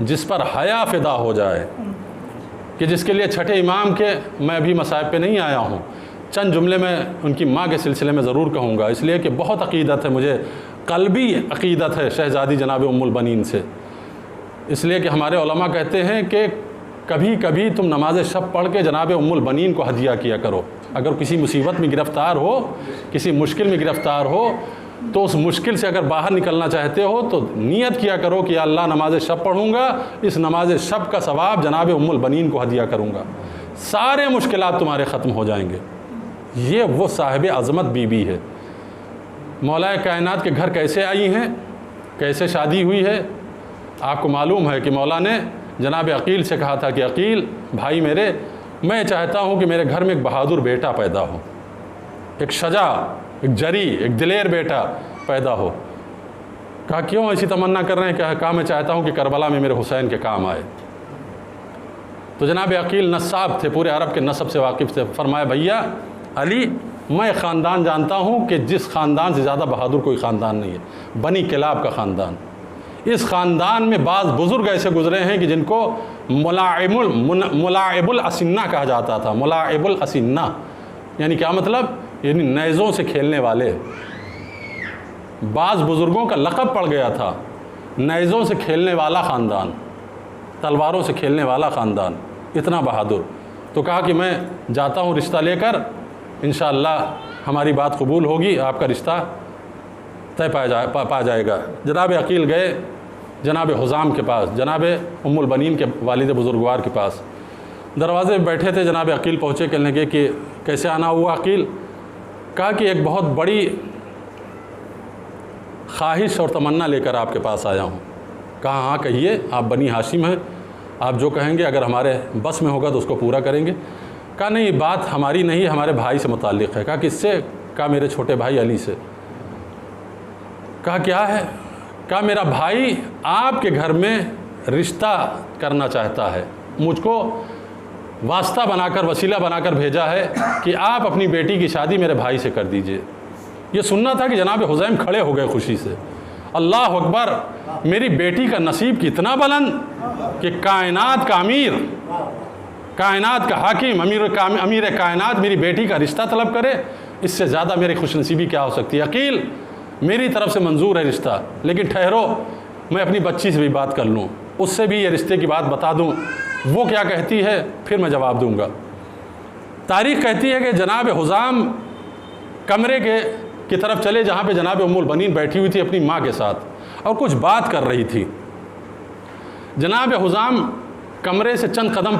جس پر حیا فدا ہو جائے، کہ جس کے لیے چھٹے امام کے میں ابھی مصائب پہ نہیں آیا ہوں، چند جملے میں ان کی ماں کے سلسلے میں ضرور کہوں گا، اس لیے کہ بہت عقیدت ہے مجھے، قلبی عقیدت ہے شہزادی جناب ام البنین سے، اس لیے کہ ہمارے علماء کہتے ہیں کہ کبھی کبھی تم نماز شب پڑھ کے جناب ام البنین کو ہدیہ کیا کرو، اگر کسی مصیبت میں گرفتار ہو، کسی مشکل میں گرفتار ہو، تو اس مشکل سے اگر باہر نکلنا چاہتے ہو تو نیت کیا کرو کہ یا اللہ نماز شب پڑھوں گا، اس نماز شب کا ثواب جناب ام البنین کو ہدیہ کروں گا، سارے مشکلات تمہارے ختم ہو جائیں گے۔ یہ وہ صاحب عظمت بی بی ہے۔ مولا کائنات کے گھر کیسے آئی ہیں، کیسے شادی ہوئی ہے؟ آپ کو معلوم ہے کہ مولا نے جناب عقیل سے کہا تھا کہ عقیل بھائی میرے، میں چاہتا ہوں کہ میرے گھر میں ایک بہادر بیٹا پیدا ہو، ایک شجاع، ایک جری، ایک دلیر بیٹا پیدا ہو۔ کہا کیوں ایسی تمنا کر رہے ہیں؟ کہا میں چاہتا ہوں کہ کربلا میں میرے حسین کے کام آئے۔ تو جناب عقیل نصاب تھے، پورے عرب کے نسب سے واقف تھے، فرمایا بھیا علی، میں خاندان جانتا ہوں کہ جس خاندان سے زیادہ بہادر کوئی خاندان نہیں ہے، بنی کلاب کا خاندان۔ اس خاندان میں بعض بزرگ ایسے گزرے ہیں کہ جن کو ملاعب الاسنہ کہا جاتا تھا۔ ملاعب الاسنہ یعنی کیا مطلب؟ یعنی نیزوں سے کھیلنے والے۔ بعض بزرگوں کا لقب پڑ گیا تھا نیزوں سے کھیلنے والا خاندان، تلواروں سے کھیلنے والا خاندان، اتنا بہادر۔ تو کہا کہ میں جاتا ہوں رشتہ لے کر، انشاءاللہ ہماری بات قبول ہوگی، آپ کا رشتہ طے پا جائے گا۔ جناب عقیل گئے جناب حزام کے پاس، جناب ام البنین کے والد بزرگوار کے پاس، دروازے میں بیٹھے تھے، جناب عقیل پہنچے، کہنے لگے کہ کیسے آنا ہوا عقیل؟ کہا کہ ایک بہت بڑی خواہش اور تمنا لے کر آپ کے پاس آیا ہوں۔ کہا ہاں کہیے، آپ بنی ہاشم ہیں، آپ جو کہیں گے اگر ہمارے بس میں ہوگا تو اس کو پورا کریں گے۔ کہا نہیں، یہ بات ہماری نہیں، ہمارے بھائی سے متعلق ہے۔ کہا کس سے؟ کہا میرے چھوٹے بھائی علی سے۔ کہا کیا ہے؟ کہا میرا بھائی آپ کے گھر میں رشتہ کرنا چاہتا ہے، مجھ کو واسطہ بنا کر، وسیلہ بنا کر بھیجا ہے کہ آپ اپنی بیٹی کی شادی میرے بھائی سے کر دیجئے۔ یہ سننا تھا کہ جناب حزیم کھڑے ہو گئے خوشی سے۔ اللہ اکبر، میری بیٹی کا نصیب کتنا بلند کہ کائنات کا امیر، کائنات کا حاکم، امیر کائنات میری بیٹی کا رشتہ طلب کرے، اس سے زیادہ میری خوش نصیبی کیا ہو سکتی ہے؟ عقیل میری طرف سے منظور ہے رشتہ، لیکن ٹھہرو میں اپنی بچی سے بھی بات کر لوں، اس سے بھی یہ رشتے کی بات بتا دوں، وہ کیا کہتی ہے پھر میں جواب دوں گا۔ تاریخ کہتی ہے کہ جناب حزام کمرے کی طرف چلے جہاں پہ جناب ام البنین بیٹھی ہوئی تھی اپنی ماں کے ساتھ اور کچھ بات کر رہی تھی۔ جناب حزام کمرے سے چند قدم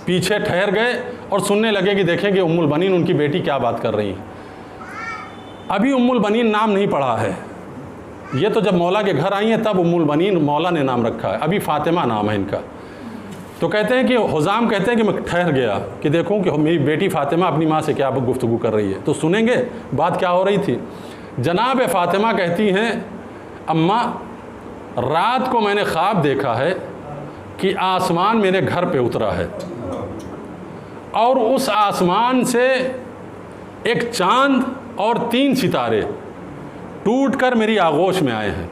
پیچھے ٹھہر گئے اور سننے لگے کہ دیکھیں کہ ام البنین ان کی بیٹی کیا بات کر رہی ہیں۔ ابھی ام البنین نام نہیں پڑھا ہے، یہ تو جب مولا کے گھر آئی ہیں تب ام البنین مولا نے نام رکھا ہے، ابھی فاطمہ نام ہے ان کا۔ تو کہتے ہیں کہ حزام کہتے ہیں کہ میں ٹھہر گیا کہ دیکھوں کہ میری بیٹی فاطمہ اپنی ماں سے کیا گفتگو کر رہی ہے، تو سنیں گے بات کیا ہو رہی تھی۔ جناب فاطمہ کہتی ہیں اماں رات کو میں نے خواب دیکھا ہے کہ آسمان میرے گھر پہ اترا ہے اور اس آسمان سے ایک چاند اور 3 ستارے ٹوٹ کر میری آغوش میں آئے ہیں،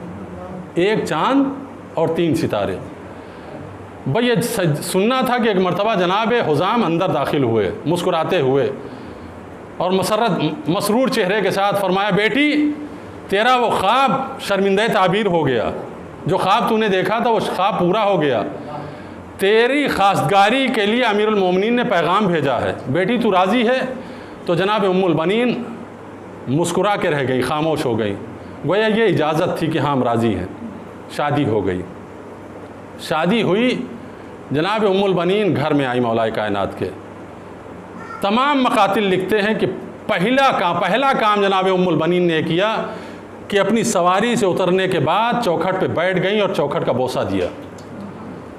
ایک چاند اور 3 ستارے۔ بھئی یہ سننا تھا کہ ایک مرتبہ جناب حزام اندر داخل ہوئے مسکراتے ہوئے اور مسرور چہرے کے ساتھ فرمایا بیٹی تیرا وہ خواب شرمندہ تعبیر ہو گیا، جو خواب تو نے دیکھا تھا وہ خواب پورا ہو گیا، تیری خواستگاری کے لیے امیر المومنین نے پیغام بھیجا ہے، بیٹی تو راضی ہے؟ تو جناب ام البنین مسکرا کے رہ گئی، خاموش ہو گئی، گویا یہ اجازت تھی کہ ہاں ہم راضی ہیں۔ شادی ہو گئی، شادی ہوئی، جناب ام البنین گھر میں آئی مولا کائنات کے۔ تمام مقاتل لکھتے ہیں کہ پہلا کام جناب ام البنین نے کیا کہ اپنی سواری سے اترنے کے بعد چوکھٹ پہ بیٹھ گئیں اور چوکھٹ کا بوسہ دیا،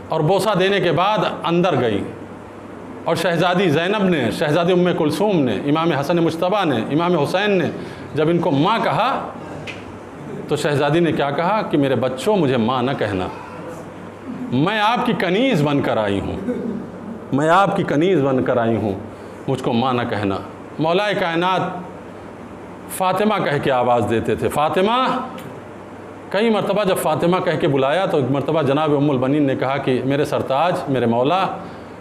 اور بوسہ دینے کے بعد اندر گئی، اور شہزادی زینب نے، شہزادی ام کلثوم نے، امام حسن مجتبیٰ نے، امام حسین نے جب ان کو ماں کہا تو شہزادی نے کیا کہا کہ میرے بچوں مجھے ماں نہ کہنا، میں آپ کی کنیز بن کر آئی ہوں، میں آپ کی کنیز بن کر آئی ہوں، مجھ کو ماں نہ کہنا۔ مولا کائنات فاطمہ کہہ کے آواز دیتے تھے، فاطمہ کئی مرتبہ جب فاطمہ کہہ کے بلایا تو ایک مرتبہ جناب ام البنین نے کہا کہ میرے سرتاج، میرے مولا،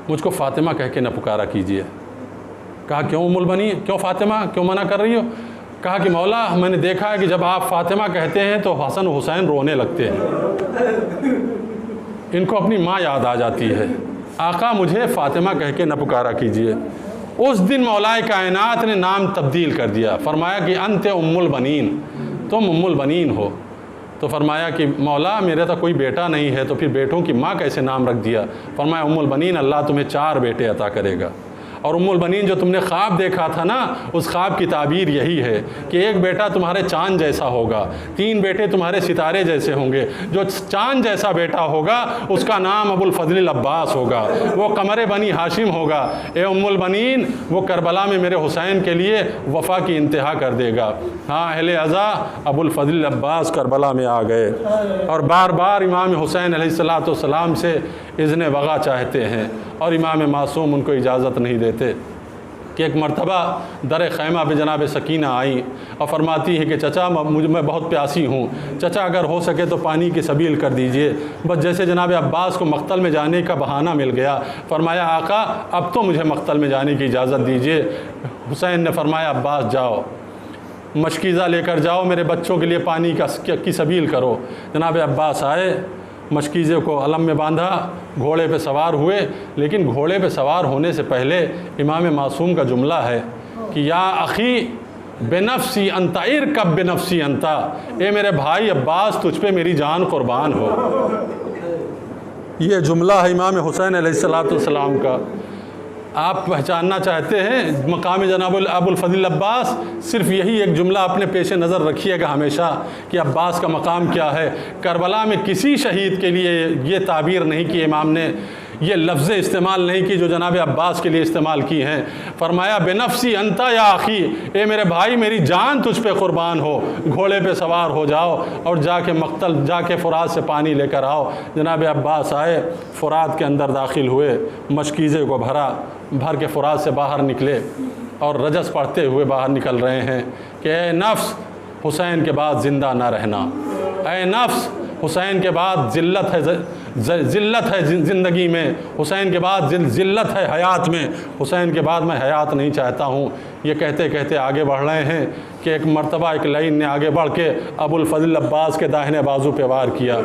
مجھ کو فاطمہ کہہ کے نہ پکارا کیجیے۔ کہا کیوں ام البنین، کیوں فاطمہ، کیوں منع کر رہی ہو؟ کہا کہ مولا میں نے دیکھا ہے کہ جب آپ فاطمہ کہتے ہیں تو حسن و حسین رونے لگتے ہیں، ان کو اپنی ماں یاد آ جاتی ہے، آقا مجھے فاطمہ کہہ کے نہ پکارا کیجیے۔ اس دن مولائے کائنات نے نام تبدیل کر دیا، فرمایا کہ انت ام البنین، تم ام البنین ہو۔ تو فرمایا کہ مولا میرا تو کوئی بیٹا نہیں ہے، تو پھر بیٹوں کی ماں کیسے نام رکھ دیا؟ فرمایا ام البنین اللہ تمہیں 4 بیٹے عطا کرے گا، اور ام البنین جو تم نے خواب دیکھا تھا نا، اس خواب کی تعبیر یہی ہے کہ ایک بیٹا تمہارے چاند جیسا ہوگا، 3 بیٹے تمہارے ستارے جیسے ہوں گے، جو چاند جیسا بیٹا ہوگا اس کا نام ابو الفضل العباس ہوگا، وہ قمر بنی ہاشم ہوگا۔ اے ام البنین وہ کربلا میں میرے حسین کے لیے وفا کی انتہا کر دے گا۔ ہاں اہل عزا ابو الفضل العباس کربلا میں آ گئے اور بار بار امام حسین علیہ السلام سے اذن وغا چاہتے ہیں، اور امام معصوم ان کو اجازت نہیں دیتے۔ کہ ایک مرتبہ در خیمہ پہ جناب سکینہ آئیں اور فرماتی ہے کہ چچا میں بہت پیاسی ہوں، چچا اگر ہو سکے تو پانی کی سبیل کر دیجئے۔ بس جیسے جناب عباس کو مقتل میں جانے کا بہانہ مل گیا، فرمایا آقا اب تو مجھے مقتل میں جانے کی اجازت دیجئے۔ حسین نے فرمایا عباس جاؤ، مشکیزہ لے کر جاؤ، میرے بچوں کے لیے پانی کی سبیل کرو۔ جناب عباس آئے، مشکیزے کو علم میں باندھا، گھوڑے پہ سوار ہوئے، لیکن گھوڑے پہ سوار ہونے سے پہلے امام معصوم کا جملہ ہے کہ یا اخی بنفسی انت ارکب بنفسی انت، اے میرے بھائی عباس تجھ پہ میری جان قربان ہو۔ یہ جملہ ہے امام حسین علیہ السلام کا۔ آپ پہچاننا چاہتے ہیں مقام جناب ابو الفضل عباس، صرف یہی ایک جملہ اپنے پیش نظر رکھیے گا ہمیشہ کہ عباس کا مقام کیا ہے۔ کربلا میں کسی شہید کے لیے یہ تعبیر نہیں کی امام نے، یہ لفظ استعمال نہیں کی جو جناب عباس کے لیے استعمال کی ہیں۔ فرمایا بنفسی انتا یا اخی، اے میرے بھائی میری جان تجھ پہ قربان ہو، گھوڑے پہ سوار ہو جاؤ اور جا کے فرات سے پانی لے کر آؤ۔ جناب عباس آئے، فرات کے اندر داخل ہوئے، مشکیزے کو بھر کے فرات سے باہر نکلے اور رجس پڑھتے ہوئے باہر نکل رہے ہیں کہ اے نفس حسین کے بعد زندہ نہ رہنا، اے نفس حسین کے بعد ذلت ہے زندگی میں، حسین کے بعد ذلت ہے حیات میں، حسین کے بعد میں حیات نہیں چاہتا ہوں۔ یہ کہتے کہتے آگے بڑھ رہے ہیں کہ ایک مرتبہ ایک لائن نے آگے بڑھ کے ابو الفضل عباس کے داہنے بازو پہ وار کیا۔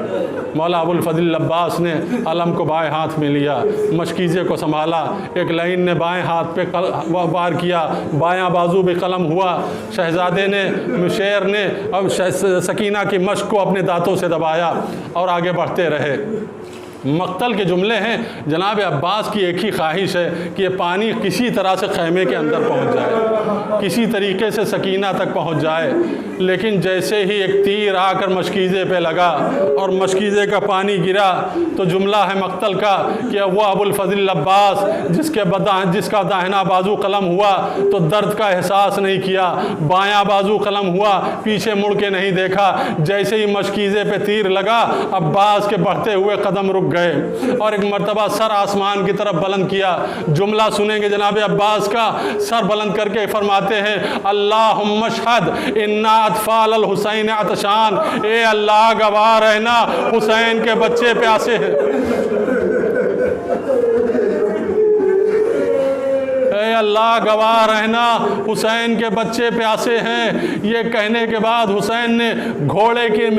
مولا ابو الفضل عباس نے علم کو بائیں ہاتھ میں لیا، مشکیزے کو سنبھالا، ایک لائن نے بائیں ہاتھ پہ وار کیا، بایاں بازو پہ قلم ہوا، شہزادے نے شیر نے اب سکینہ کی مشق کو اپنے دانتوں سے دبایا اور آگے بڑھتے رہے۔ مقتل کے جملے ہیں، جناب عباس کی ایک ہی خواہش ہے کہ یہ پانی کسی طرح سے خیمے کے اندر پہنچ جائے، کسی طریقے سے سکینہ تک پہنچ جائے، لیکن جیسے ہی ایک تیر آ کر مشکیزے پہ لگا اور مشکیزے کا پانی گرا تو جملہ ہے مقتل کا کہ وہ ابو الفضل عباس جس کا داہنا بازو قلم ہوا تو درد کا احساس نہیں کیا، بایاں بازو قلم ہوا پیچھے مڑ کے نہیں دیکھا، جیسے ہی مشکیزے پہ تیر لگا عباس کے بڑھتے ہوئے قدم رک گئے اور ایک مرتبہ سر آسمان کی طرف بلند کیا۔ جملہ سنیں گے جناب عباس کا، سر بلند کر کے فرماتے ہیں اللہم اشہد انا اطفال الحسین عطشان، اے اللہ گواہ رہنا حسین کے بچے پیاسے ہیں، اے اللہ گواہ رہنا حسین کے بچے پیاسے ہیں۔ یہ کہنے کے بعد حسین نے گھوڑے کی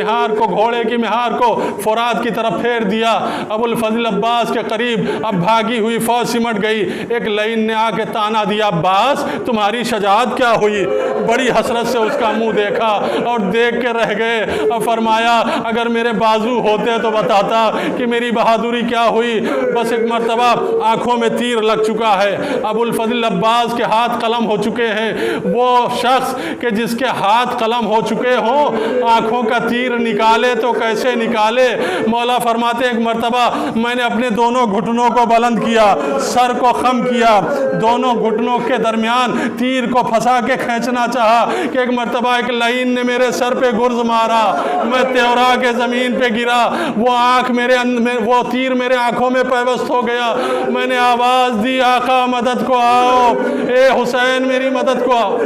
مہار کو فرات کی طرف پھیر دیا۔ ابو الفضل عباس کے قریب اب بھاگی ہوئی فوج سمٹ گئی، ایک لائن نے آ کے تانا دیا عباس تمہاری شجاعت کیا ہوئی؟ بڑی حسرت سے اس کا منہ دیکھا اور دیکھ کے رہ گئے اور فرمایا اگر میرے بازو ہوتے تو بتاتا کہ میری بہادری کیا ہوئی۔ بس ایک مرتبہ آنکھوں میں تیر لگ چکا ہے، ابو الفضل عباس کے ہاتھ قلم ہو چکے ہیں۔ وہ شخص کہ جس کے ہاتھ قلم ہو چکے ہوں آنکھوں کا تیر نکالے تو کیسے نکالے؟ مولا فرماتے ایک مرتبہ میں نے اپنے دونوں گھٹنوں کو بلند کیا، سر کو خم کیا، دونوں گھٹنوں کے درمیان تیر کو پھنسا کے کھینچنا چاہا کہ ایک مرتبہ ایک لعین نے میرے سر پہ گرز مارا، میں تیورا کے زمین پہ گرا، وہ تیر میرے آنکھوں میں پیوست ہو گیا۔ میں نے آواز دی آقا مدد کو آؤ، اے حسین میری مدد کو آؤ۔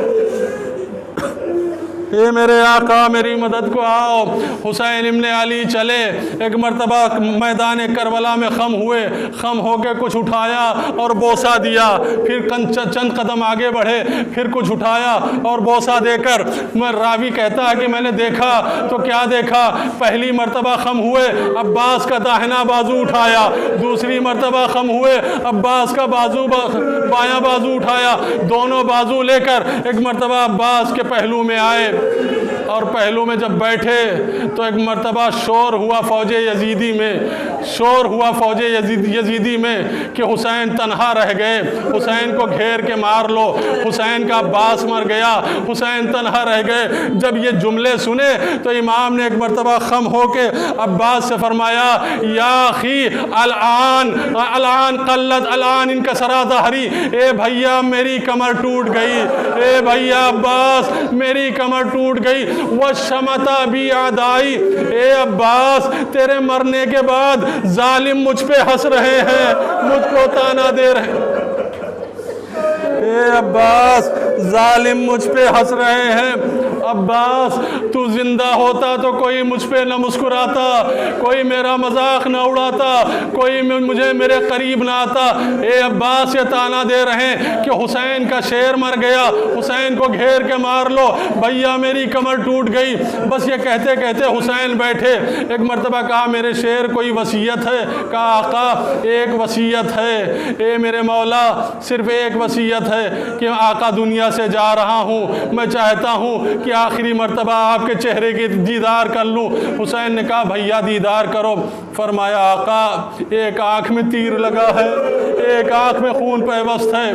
اے میرے آقا میری مدد کو آؤ۔ حسین ابن علی چلے، ایک مرتبہ میدان کربلا میں خم ہوئے، خم ہو کے کچھ اٹھایا اور بوسہ دیا، پھر چند قدم آگے بڑھے، پھر کچھ اٹھایا اور بوسہ دے کر راوی کہتا ہے کہ میں نے دیکھا تو کیا دیکھا، پہلی مرتبہ خم ہوئے عباس کا داہنا بازو اٹھایا، دوسری مرتبہ خم ہوئے عباس کا بایاں بازو اٹھایا، دونوں بازو لے کر ایک مرتبہ عباس کے پہلو میں آئے، اور پہلو میں جب بیٹھے تو ایک مرتبہ شور ہوا فوج یزیدی میں، شور ہوا فوج یزیدی میں کہ حسین تنہا رہ گئے، حسین کو گھیر کے مار لو، حسین کا عباس مر گیا، حسین تنہا رہ گئے۔ جب یہ جملے سنے تو امام نے ایک مرتبہ خم ہو کے عباس سے فرمایا یا اخی الان قلت الان انکسرا ظہری، اے بھیا میری کمر ٹوٹ گئی، اے بھیا عباس میری کمر ٹوٹ گئی، وشمتا بی اعدائی، اے عباس تیرے مرنے کے بعد ظالم مجھ پہ ہنس رہے ہیں، مجھ کو تانا دے رہے ہیں، اے عباس ظالم مجھ پہ ہنس رہے ہیں، عباس تو زندہ ہوتا تو کوئی مجھ پہ نہ مسکراتا، کوئی میرا مذاق نہ اڑاتا، کوئی مجھے میرے قریب نہ آتا۔ اے عباس یہ تانا دے رہے ہیں کہ حسین کا شیر مر گیا، حسین کو گھیر کے مار لو، بھیا میری کمر ٹوٹ گئی۔ بس یہ کہتے کہتے حسین بیٹھے، ایک مرتبہ کہا میرے شیر کوئی وصیت ہے؟ کہا آقا ایک وصیت ہے، اے میرے مولا صرف ایک وصیت ہے کہ آقا دنیا سے جا رہا ہوں، میں چاہتا ہوں کہ آخری مرتبہ آپ کے چہرے کی دیدار کر لوں۔ حسین نے کہا بھیا دیدار کرو۔ فرمایا آقا ایک آنکھ میں تیر لگا ہے، ایک آنکھ میں خون پیوست ہے،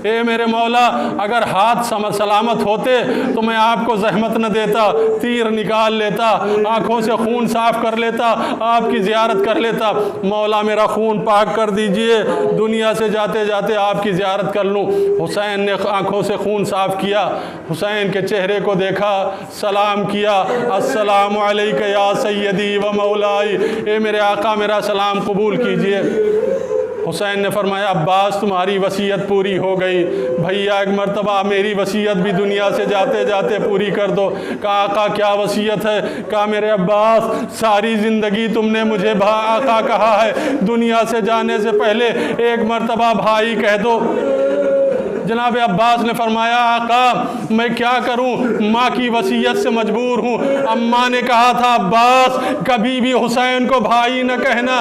اے میرے مولا اگر ہاتھ سلامت ہوتے تو میں آپ کو زحمت نہ دیتا، تیر نکال لیتا، آنکھوں سے خون صاف کر لیتا، آپ کی زیارت کر لیتا۔ مولا میرا خون پاک کر دیجئے، دنیا سے جاتے جاتے آپ کی زیارت کر لوں۔ حسین نے آنکھوں سے خون صاف کیا، حسین کے چہرے کو دیکھا، سلام کیا، السلام علیک یا سیدی و مولائی، اے میرے آقا میرا سلام قبول کیجئے۔ حسین نے فرمایا عباس تمہاری وصیت پوری ہو گئی، بھیا ایک مرتبہ میری وصیت بھی دنیا سے جاتے جاتے پوری کر دو۔ کہا آقا کیا وصیت ہے؟ کہا میرے عباس ساری زندگی تم نے مجھے آقا کہا ہے، دنیا سے جانے سے پہلے ایک مرتبہ بھائی کہہ دو۔ جناب عباس نے فرمایا آقا میں کیا کروں، ماں کی وصیت سے مجبور ہوں، اماں نے کہا تھا عباس کبھی بھی حسین کو بھائی نہ کہنا،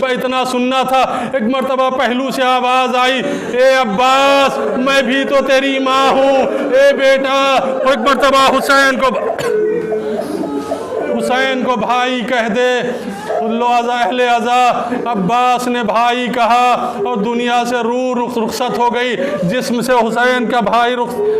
اتنا سننا تھا۔ ایک مرتبہ پہلو سے آواز آئی اے عباس میں بھی تو تیری ماں ہوں، اے بیٹا۔ ایک مرتبہ حسین کو بھائی کہہ دے، اہل عزا عباس نے بھائی کہا اور دنیا سے روح رخصت ہو گئی، جسم سے حسین کا بھائی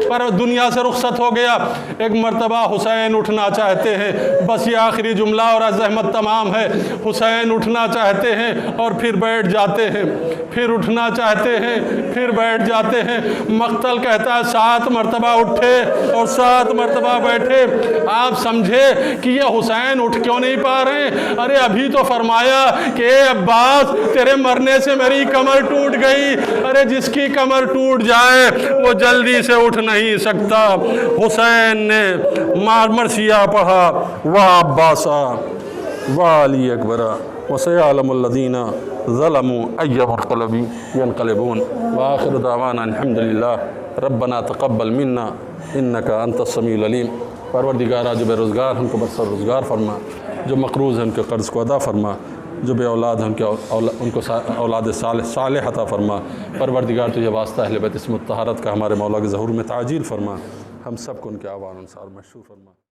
پر دنیا سے رخصت ہو گیا۔ ایک مرتبہ حسین اٹھنا چاہتے ہیں، بس یہ آخری جملہ اور زحمت تمام ہے، حسین اٹھنا چاہتے ہیں اور پھر بیٹھ جاتے ہیں، پھر اٹھنا چاہتے ہیں پھر بیٹھ جاتے ہیں۔ مقتل کہتا ہے 7 مرتبہ اٹھے اور 7 مرتبہ بیٹھے۔ آپ سمجھے کہ یہ حسین اٹھ کیوں نہیں پا رہے ہیں؟ ارے ابھی تو فرمایا کہ اے عباس تیرے مرنے سے میری کمر ٹوٹ گئی، ارے جس کی کمر ٹوٹ جائے وہ جلدی سے اٹھ نہیں سکتا۔ حسین نے مرثیہ پڑھا وعباسا وعلی اکبرا وسيعلم الذين ظلموا أي منقلب ينقلبون وآخر دعوانا الحمد لله ربنا تقبل منا إنك أنت السميع العليم۔ پروردگارہ جو بے روزگار ہیں ان کو برسر روزگار فرما، جو مقروض ہیں ان کے قرض کو ادا فرما، جو بے اولاد ہیں ان کو اولاد صالح عطا فرما۔ پروردگار تجھے واسطہ اہل بیت اسم الطہارت کا ہمارے مولا کے ظہور میں تعجیل فرما، ہم سب کو ان کے آوان انصار مشہور فرما۔